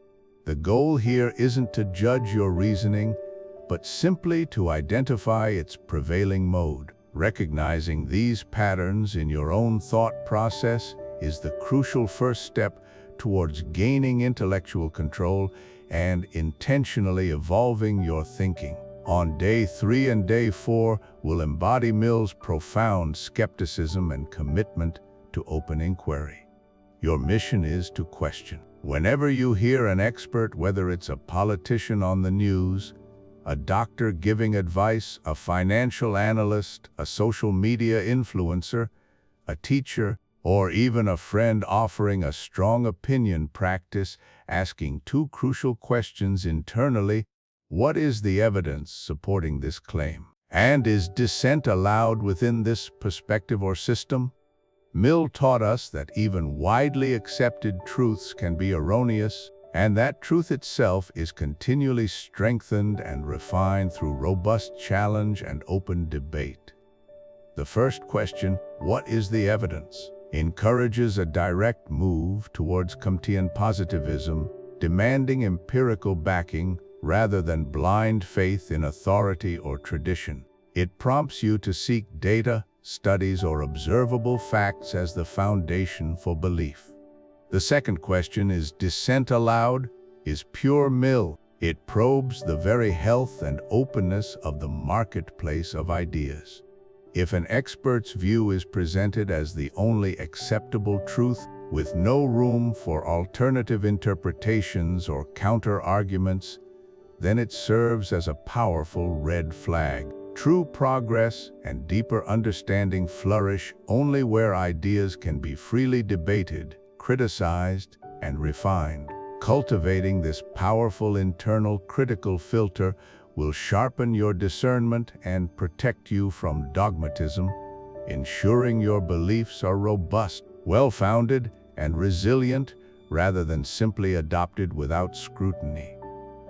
Speaker 1: The goal here isn't to judge your reasoning, but simply to identify its prevailing mode. Recognizing these patterns in your own thought process is the crucial first step towards gaining intellectual control and intentionally evolving your thinking. On day 3 and day 4, we'll embody Mill's profound skepticism and commitment to open inquiry. Your mission is to question. Whenever you hear an expert, whether it's a politician on the news, a doctor giving advice, a financial analyst, a social media influencer, a teacher, or even a friend offering a strong opinion, practice asking two crucial questions internally. What is the evidence supporting this claim? And is dissent allowed within this perspective or system? Mill taught us that even widely accepted truths can be erroneous, and that truth itself is continually strengthened and refined through robust challenge and open debate. The first question, what is the evidence, encourages a direct move towards Comtean positivism, demanding empirical backing rather than blind faith in authority or tradition. It prompts you to seek data, studies, or observable facts as the foundation for belief. The second question, is dissent allowed, is pure Mill. It probes the very health and openness of the marketplace of ideas. If an expert's view is presented as the only acceptable truth, with no room for alternative interpretations or counter-arguments, then it serves as a powerful red flag. True progress and deeper understanding flourish only where ideas can be freely debated, criticized, and refined. Cultivating this powerful internal critical filter will sharpen your discernment and protect you from dogmatism, ensuring your beliefs are robust, well-founded, and resilient rather than simply adopted without scrutiny.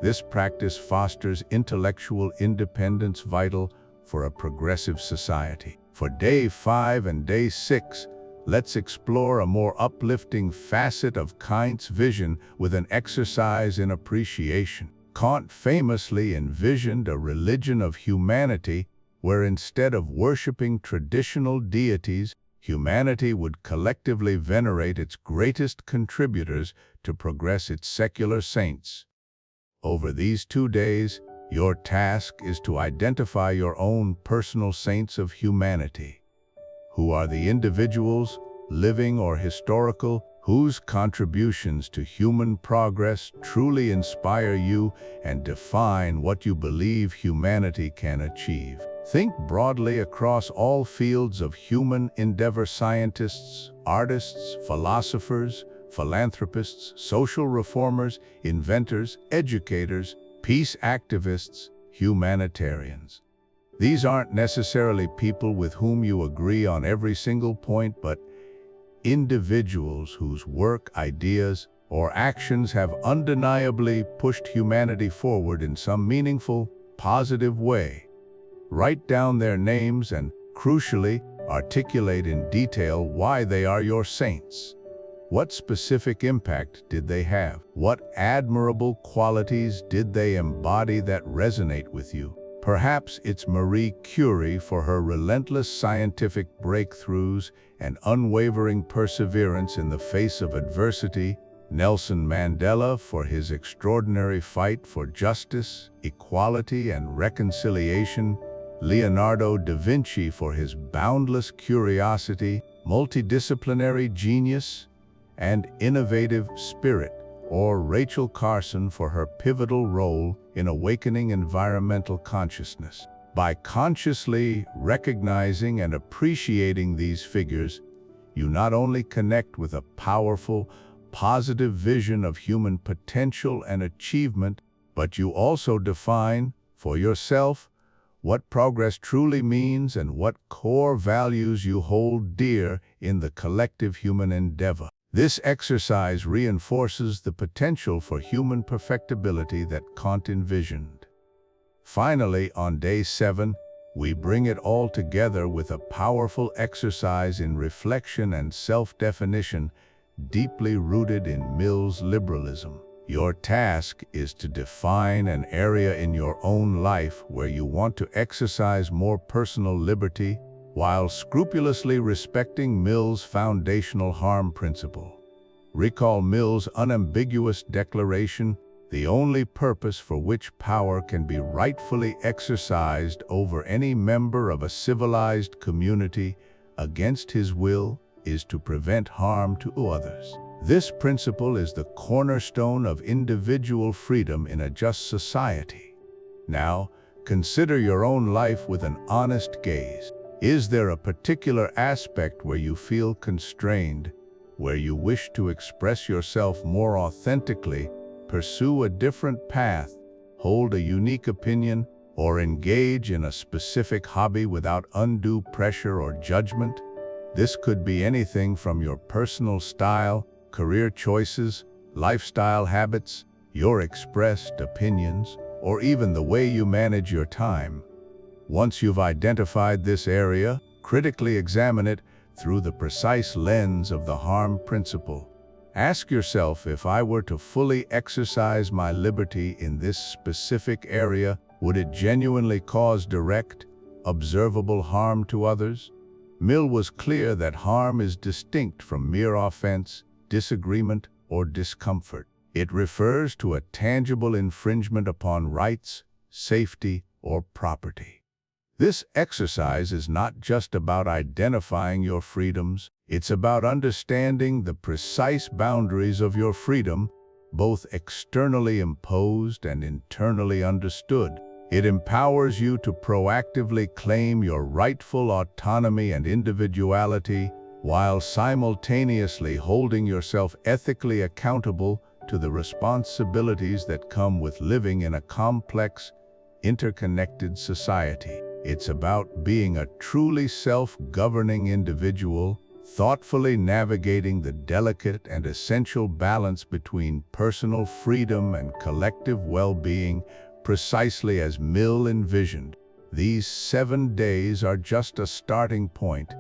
Speaker 1: This practice fosters intellectual independence vital for a progressive society. For day 5 and day 6, let's explore a more uplifting facet of Comte's vision with an exercise in appreciation. Comte famously envisioned a religion of humanity where instead of worshiping traditional deities, humanity would collectively venerate its greatest contributors to progress, its secular saints. Over these 2 days, your task is to identify your own personal saints of humanity. Who are the individuals, living or historical, whose contributions to human progress truly inspire you and define what you believe humanity can achieve? Think broadly across all fields of human endeavor: scientists, artists, philosophers, philanthropists, social reformers, inventors, educators, peace activists, humanitarians. These aren't necessarily people with whom you agree on every single point, but individuals whose work, ideas, or actions have undeniably pushed humanity forward in some meaningful, positive way. Write down their names and, crucially, articulate in detail why they are your saints. What specific impact did they have? What admirable qualities did they embody that resonate with you? Perhaps it's Marie Curie for her relentless scientific breakthroughs and unwavering perseverance in the face of adversity, Nelson Mandela for his extraordinary fight for justice, equality, and reconciliation, Leonardo da Vinci for his boundless curiosity, multidisciplinary genius, and innovative spirit, or Rachel Carson for her pivotal role in awakening environmental consciousness. By consciously recognizing and appreciating these figures, you not only connect with a powerful, positive vision of human potential and achievement, but you also define, for yourself, what progress truly means and what core values you hold dear in the collective human endeavor. This exercise reinforces the potential for human perfectibility that Comte envisioned. Finally, on day 7, we bring it all together with a powerful exercise in reflection and self-definition, deeply rooted in Mill's liberalism. Your task is to define an area in your own life where you want to exercise more personal liberty while scrupulously respecting Mill's foundational harm principle. Recall Mill's unambiguous declaration: the only purpose for which power can be rightfully exercised over any member of a civilized community against his will is to prevent harm to others. This principle is the cornerstone of individual freedom in a just society. Now, consider your own life with an honest gaze. Is there a particular aspect where you feel constrained, where you wish to express yourself more authentically, pursue a different path, hold a unique opinion, or engage in a specific hobby without undue pressure or judgment? This could be anything from your personal style, career choices, lifestyle habits, your expressed opinions, or even the way you manage your time. Once you've identified this area, critically examine it through the precise lens of the harm principle. Ask yourself, if I were to fully exercise my liberty in this specific area, would it genuinely cause direct, observable harm to others? Mill was clear that harm is distinct from mere offense, disagreement, or discomfort. It refers to a tangible infringement upon rights, safety, or property. This exercise is not just about identifying your freedoms, it's about understanding the precise boundaries of your freedom, both externally imposed and internally understood. It empowers you to proactively claim your rightful autonomy and individuality, while simultaneously holding yourself ethically accountable to the responsibilities that come with living in a complex, interconnected society. It's about being a truly self-governing individual, thoughtfully navigating the delicate and essential balance between personal freedom and collective well-being, precisely as Mill envisioned. These 7 days are just a starting point,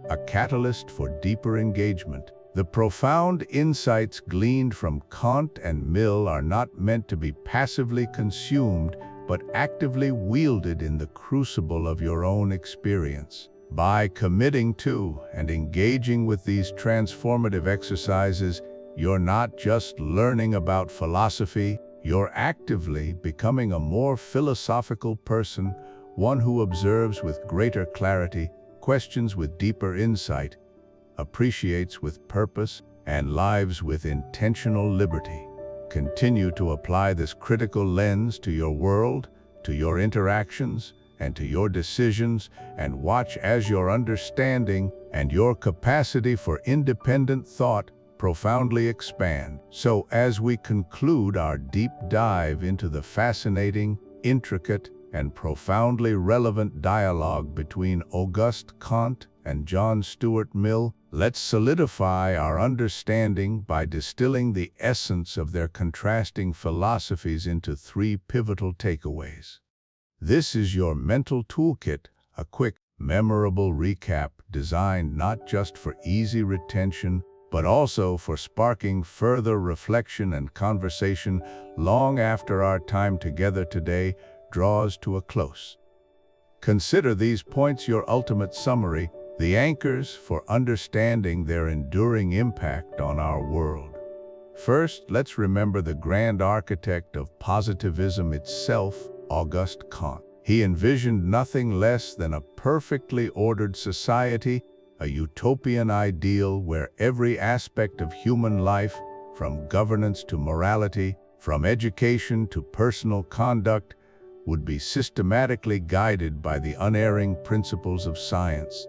Speaker 1: a catalyst for deeper engagement. The profound insights gleaned from Comte and Mill are not meant to be passively consumed, but actively wielded in the crucible of your own experience. By committing to and engaging with these transformative exercises, you're not just learning about philosophy, you're actively becoming a more philosophical person, one who observes with greater clarity, questions with deeper insight, appreciates with purpose, and lives with intentional liberty. Continue to apply this critical lens to your world, to your interactions, and to your decisions, and watch as your understanding and your capacity for independent thought profoundly expand. So, as we conclude our deep dive into the fascinating, intricate, and profoundly relevant dialogue between Auguste Comte and John Stuart Mill, let's solidify our understanding by distilling the essence of their contrasting philosophies into 3 pivotal takeaways. This is your mental toolkit, a quick, memorable recap designed not just for easy retention, but also for sparking further reflection and conversation long after our time together today draws to a close. Consider these points your ultimate summary, the anchors for understanding their enduring impact on our world. First, let's remember the grand architect of positivism itself, Auguste Comte. He envisioned nothing less than a perfectly ordered society, a utopian ideal where every aspect of human life, from governance to morality, from education to personal conduct, would be systematically guided by the unerring principles of science.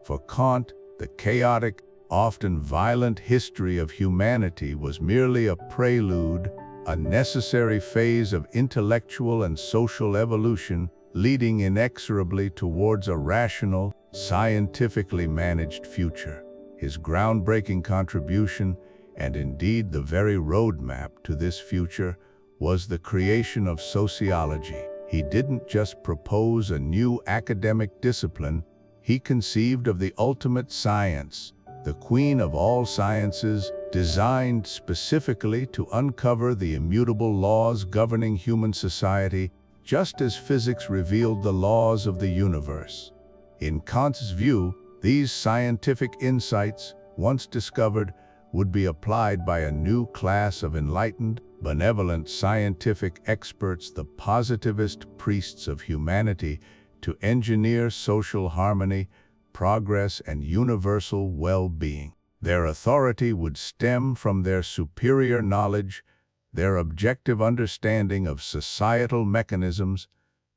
Speaker 1: For Comte, the chaotic, often violent history of humanity was merely a prelude, a necessary phase of intellectual and social evolution, leading inexorably towards a rational, scientifically managed future. His groundbreaking contribution, and indeed the very roadmap to this future, was the creation of sociology. He didn't just propose a new academic discipline, he conceived of the ultimate science, the queen of all sciences, designed specifically to uncover the immutable laws governing human society, just as physics revealed the laws of the universe. In Kant's view, these scientific insights, once discovered, would be applied by a new class of enlightened, benevolent scientific experts, the positivist priests of humanity, to engineer social harmony, progress, and universal well-being. Their authority would stem from their superior knowledge, their objective understanding of societal mechanisms,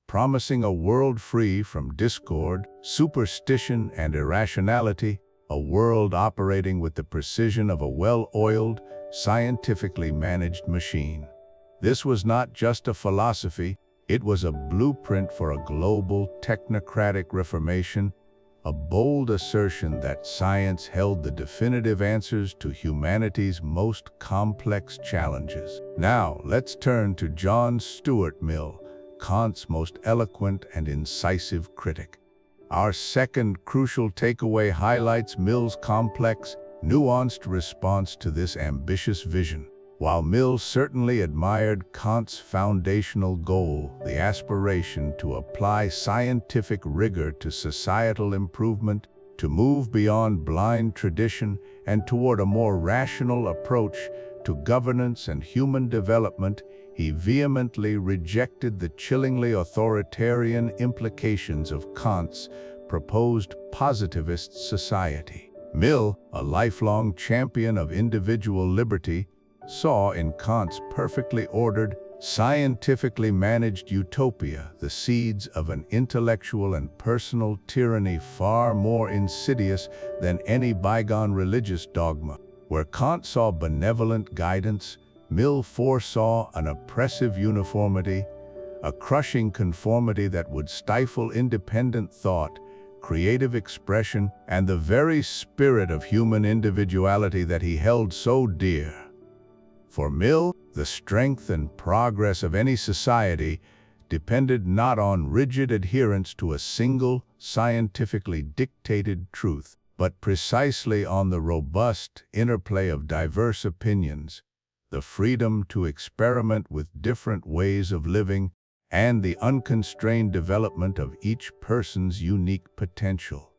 Speaker 1: promising a world free from discord, superstition, and irrationality, a world operating with the precision of a well-oiled, scientifically managed machine. This was not just a philosophy, it was a blueprint for a global technocratic reformation, a bold assertion that science held the definitive answers to humanity's most complex challenges. Now, let's turn to John Stuart Mill, Kant's most eloquent and incisive critic. Our second crucial takeaway highlights Mill's complex, nuanced response to this ambitious vision. While Mill certainly admired Kant's foundational goal, the aspiration to apply scientific rigor to societal improvement, to move beyond blind tradition and toward a more rational approach to governance and human development, he vehemently rejected the chillingly authoritarian implications of Kant's proposed positivist society. Mill, a lifelong champion of individual liberty, saw in Kant's perfectly ordered, scientifically managed utopia the seeds of an intellectual and personal tyranny far more insidious than any bygone religious dogma. Where Kant saw benevolent guidance, Mill foresaw an oppressive uniformity, a crushing conformity that would stifle independent thought, creative expression, and the very spirit of human individuality that he held so dear. For Mill, the strength and progress of any society depended not on rigid adherence to a single, scientifically dictated truth, but precisely on the robust interplay of diverse opinions, the freedom to experiment with different ways of living, and the unconstrained development of each person's unique potential.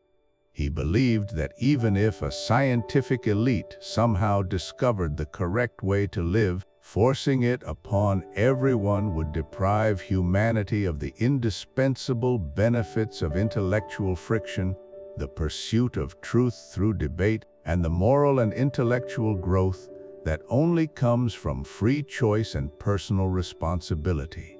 Speaker 1: He believed that even if a scientific elite somehow discovered the correct way to live, forcing it upon everyone would deprive humanity of the indispensable benefits of intellectual friction, the pursuit of truth through debate, and the moral and intellectual growth that only comes from free choice and personal responsibility.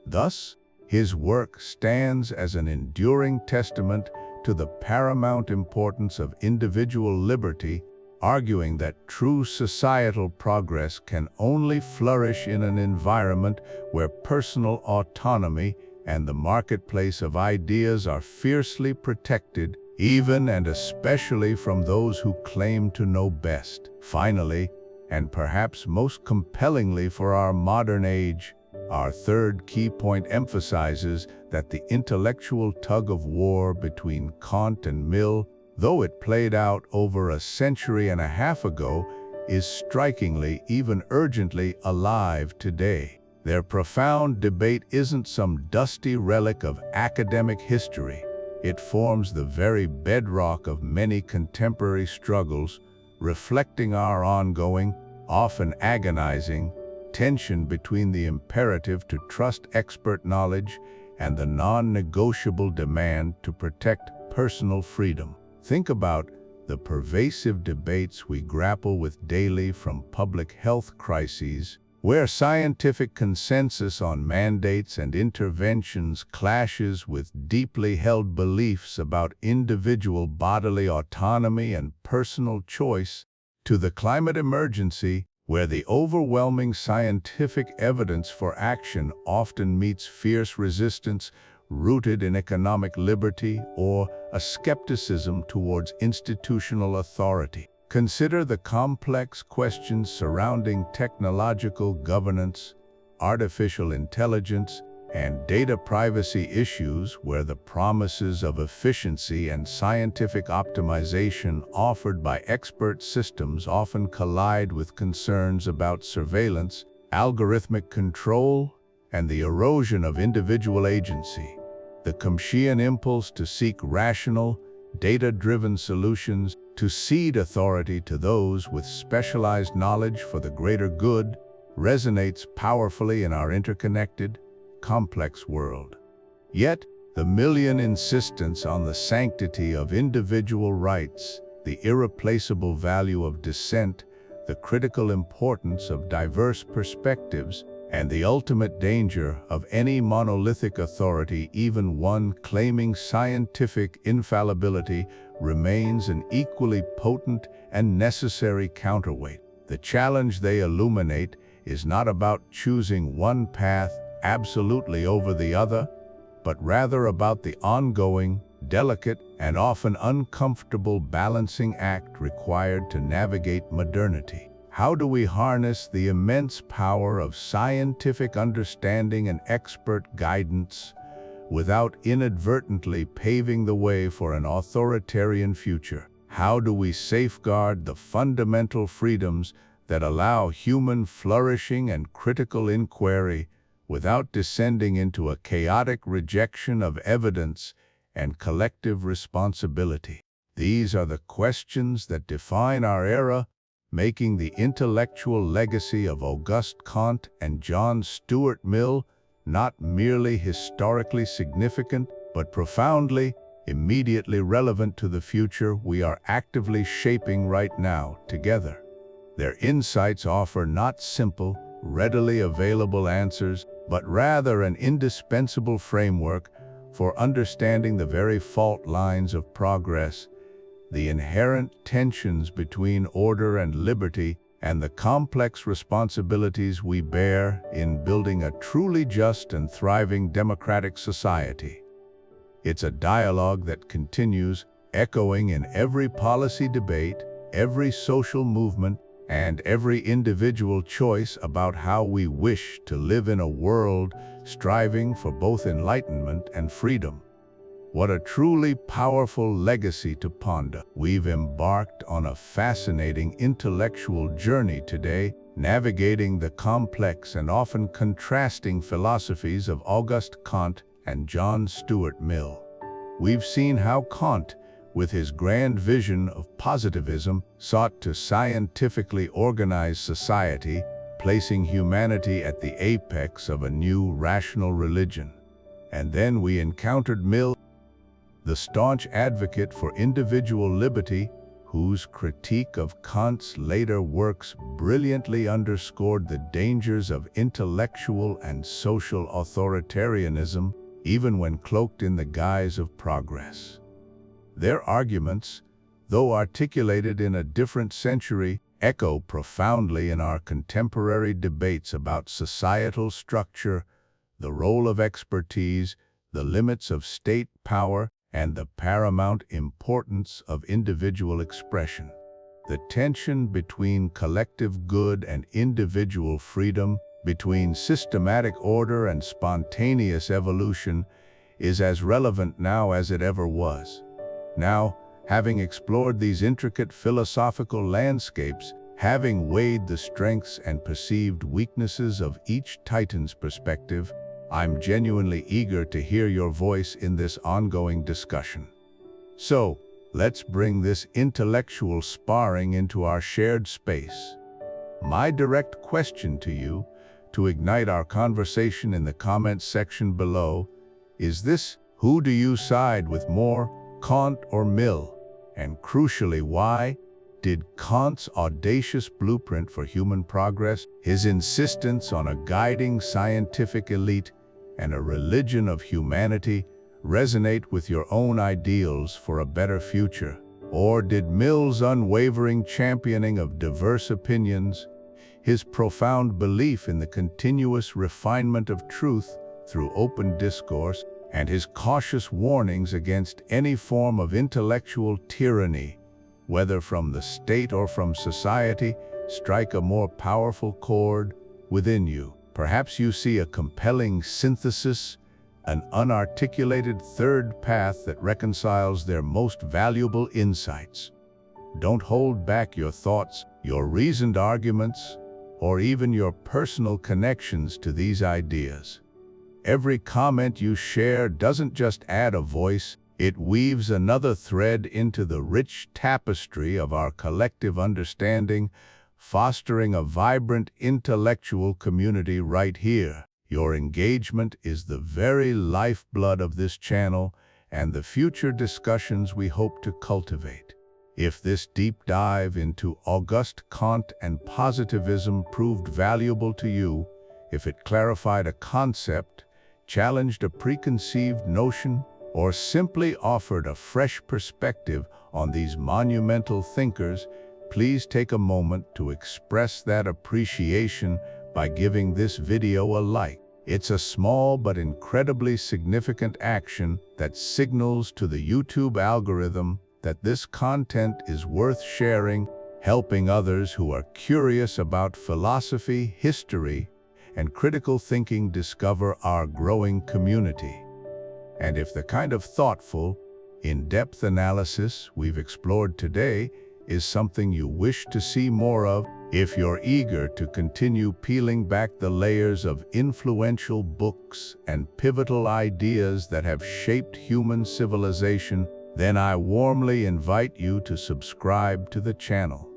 Speaker 1: Thus, his work stands as an enduring testament to the paramount importance of individual liberty, arguing that true societal progress can only flourish in an environment where personal autonomy and the marketplace of ideas are fiercely protected, even and especially from those who claim to know best. Finally, and perhaps most compellingly for our modern age, our third key point emphasizes that the intellectual tug-of-war between Kant and Mill, though it played out over a century and a half ago, is strikingly, even urgently, alive today. Their profound debate isn't some dusty relic of academic history. It forms the very bedrock of many contemporary struggles, reflecting our ongoing, often agonizing, tension between the imperative to trust expert knowledge and the non-negotiable demand to protect personal freedom. Think about the pervasive debates we grapple with daily, from public health crises, where scientific consensus on mandates and interventions clashes with deeply held beliefs about individual bodily autonomy and personal choice, to the climate emergency, where the overwhelming scientific evidence for action often meets fierce resistance rooted in economic liberty or a skepticism towards institutional authority. Consider the complex questions surrounding technological governance, artificial intelligence, and data privacy issues where the promises of efficiency and scientific optimization offered by expert systems often collide with concerns about surveillance, algorithmic control, and the erosion of individual agency. The Comtean impulse to seek rational, data-driven solutions, to cede authority to those with specialized knowledge for the greater good, resonates powerfully in our interconnected, complex world. Yet, the Millian insistence on the sanctity of individual rights, the irreplaceable value of dissent, the critical importance of diverse perspectives, and the ultimate danger of any monolithic authority, even one claiming scientific infallibility, remains an equally potent and necessary counterweight. The challenge they illuminate is not about choosing one path absolutely over the other, but rather about the ongoing, delicate, and often uncomfortable balancing act required to navigate modernity. How do we harness the immense power of scientific understanding and expert guidance without inadvertently paving the way for an authoritarian future? How do we safeguard the fundamental freedoms that allow human flourishing and critical inquiry without descending into a chaotic rejection of evidence and collective responsibility? These are the questions that define our era, making the intellectual legacy of Auguste Comte and John Stuart Mill not merely historically significant, but profoundly, immediately relevant to the future we are actively shaping right now together. Their insights offer not simple, readily available answers, but rather an indispensable framework for understanding the very fault lines of progress, the inherent tensions between order and liberty, and the complex responsibilities we bear in building a truly just and thriving democratic society. It's a dialogue that continues, echoing in every policy debate, every social movement, and every individual choice about how we wish to live in a world striving for both enlightenment and freedom. What a truly powerful legacy to ponder. We've embarked on a fascinating intellectual journey today, navigating the complex and often contrasting philosophies of Auguste Comte and John Stuart Mill. We've seen how Comte, with his grand vision of positivism, sought to scientifically organize society, placing humanity at the apex of a new rational religion. And then we encountered Mill, the staunch advocate for individual liberty, whose critique of Comte's later works brilliantly underscored the dangers of intellectual and social authoritarianism, even when cloaked in the guise of progress. Their arguments, though articulated in a different century, echo profoundly in our contemporary debates about societal structure, the role of expertise, the limits of state power, and the paramount importance of individual expression. The tension between collective good and individual freedom, between systematic order and spontaneous evolution, is as relevant now as it ever was. Now, having explored these intricate philosophical landscapes, having weighed the strengths and perceived weaknesses of each Titan's perspective, I'm genuinely eager to hear your voice in this ongoing discussion. So, let's bring this intellectual sparring into our shared space. My direct question to you, to ignite our conversation in the comments section below, is this: who do you side with more, Comte or Mill? And crucially, why? Did Comte's audacious blueprint for human progress, his insistence on a guiding scientific elite, and a religion of humanity resonate with your own ideals for a better future? Or did Mill's unwavering championing of diverse opinions, his profound belief in the continuous refinement of truth through open discourse, and his cautious warnings against any form of intellectual tyranny, whether from the state or from society, strike a more powerful chord within you? Perhaps you see a compelling synthesis, an unarticulated third path that reconciles their most valuable insights. Don't hold back your thoughts, your reasoned arguments, or even your personal connections to these ideas. Every comment you share doesn't just add a voice, it weaves another thread into the rich tapestry of our collective understanding, fostering a vibrant intellectual community right here. Your engagement is the very lifeblood of this channel and the future discussions we hope to cultivate. If this deep dive into Auguste Comte and positivism proved valuable to you, if it clarified a concept, challenged a preconceived notion, or simply offered a fresh perspective on these monumental thinkers, please take a moment to express that appreciation by giving this video a like. It's a small but incredibly significant action that signals to the YouTube algorithm that this content is worth sharing, helping others who are curious about philosophy, history, and critical thinking discover our growing community. And if the kind of thoughtful, in-depth analysis we've explored today is something you wish to see more of, if you're eager to continue peeling back the layers of influential books and pivotal ideas that have shaped human civilization, then I warmly invite you to subscribe to the channel.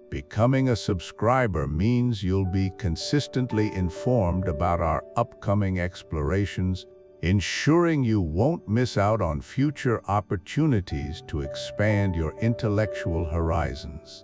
Speaker 1: Becoming a subscriber means you'll be consistently informed about our upcoming explorations, ensuring you won't miss out on future opportunities to expand your intellectual horizons.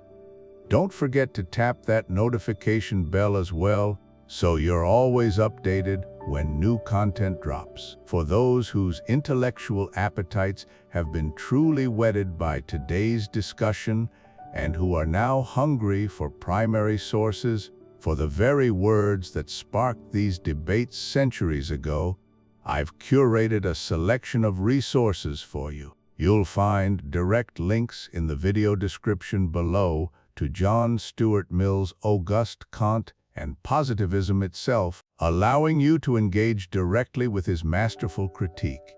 Speaker 1: Don't forget to tap that notification bell as well, so you're always updated when new content drops. For those whose intellectual appetites have been truly whetted by today's discussion and who are now hungry for primary sources, for the very words that sparked these debates centuries ago, I've curated a selection of resources for you. You'll find direct links in the video description below to John Stuart Mill's Auguste Comte and positivism itself, allowing you to engage directly with his masterful critique.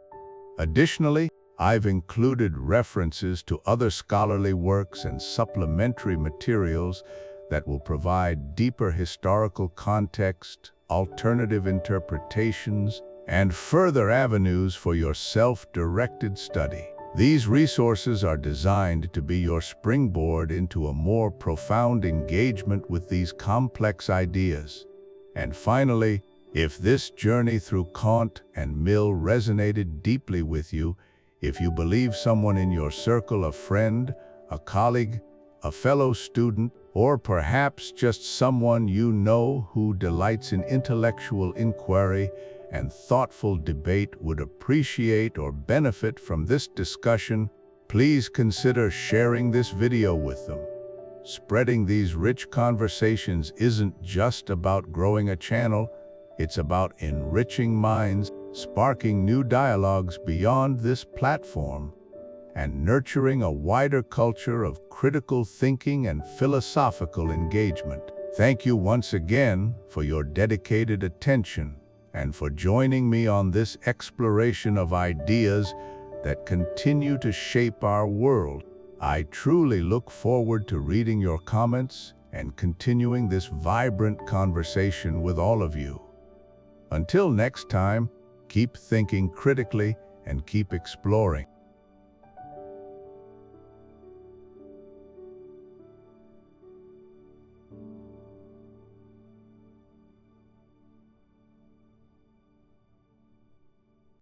Speaker 1: Additionally, I've included references to other scholarly works and supplementary materials that will provide deeper historical context, alternative interpretations, and further avenues for your self-directed study. These resources are designed to be your springboard into a more profound engagement with these complex ideas. And finally, if this journey through Comte and Mill resonated deeply with you, if you believe someone in your circle, a friend, a colleague, a fellow student, or perhaps just someone you know who delights in intellectual inquiry and thoughtful debate would appreciate or benefit from this discussion, please consider sharing this video with them. Spreading these rich conversations isn't just about growing a channel, it's about enriching minds, sparking new dialogues beyond this platform, and nurturing a wider culture of critical thinking and philosophical engagement. Thank you once again for your dedicated attention and for joining me on this exploration of ideas that continue to shape our world. I truly look forward to reading your comments and continuing this vibrant conversation with all of you. Until next time, keep thinking critically and keep exploring.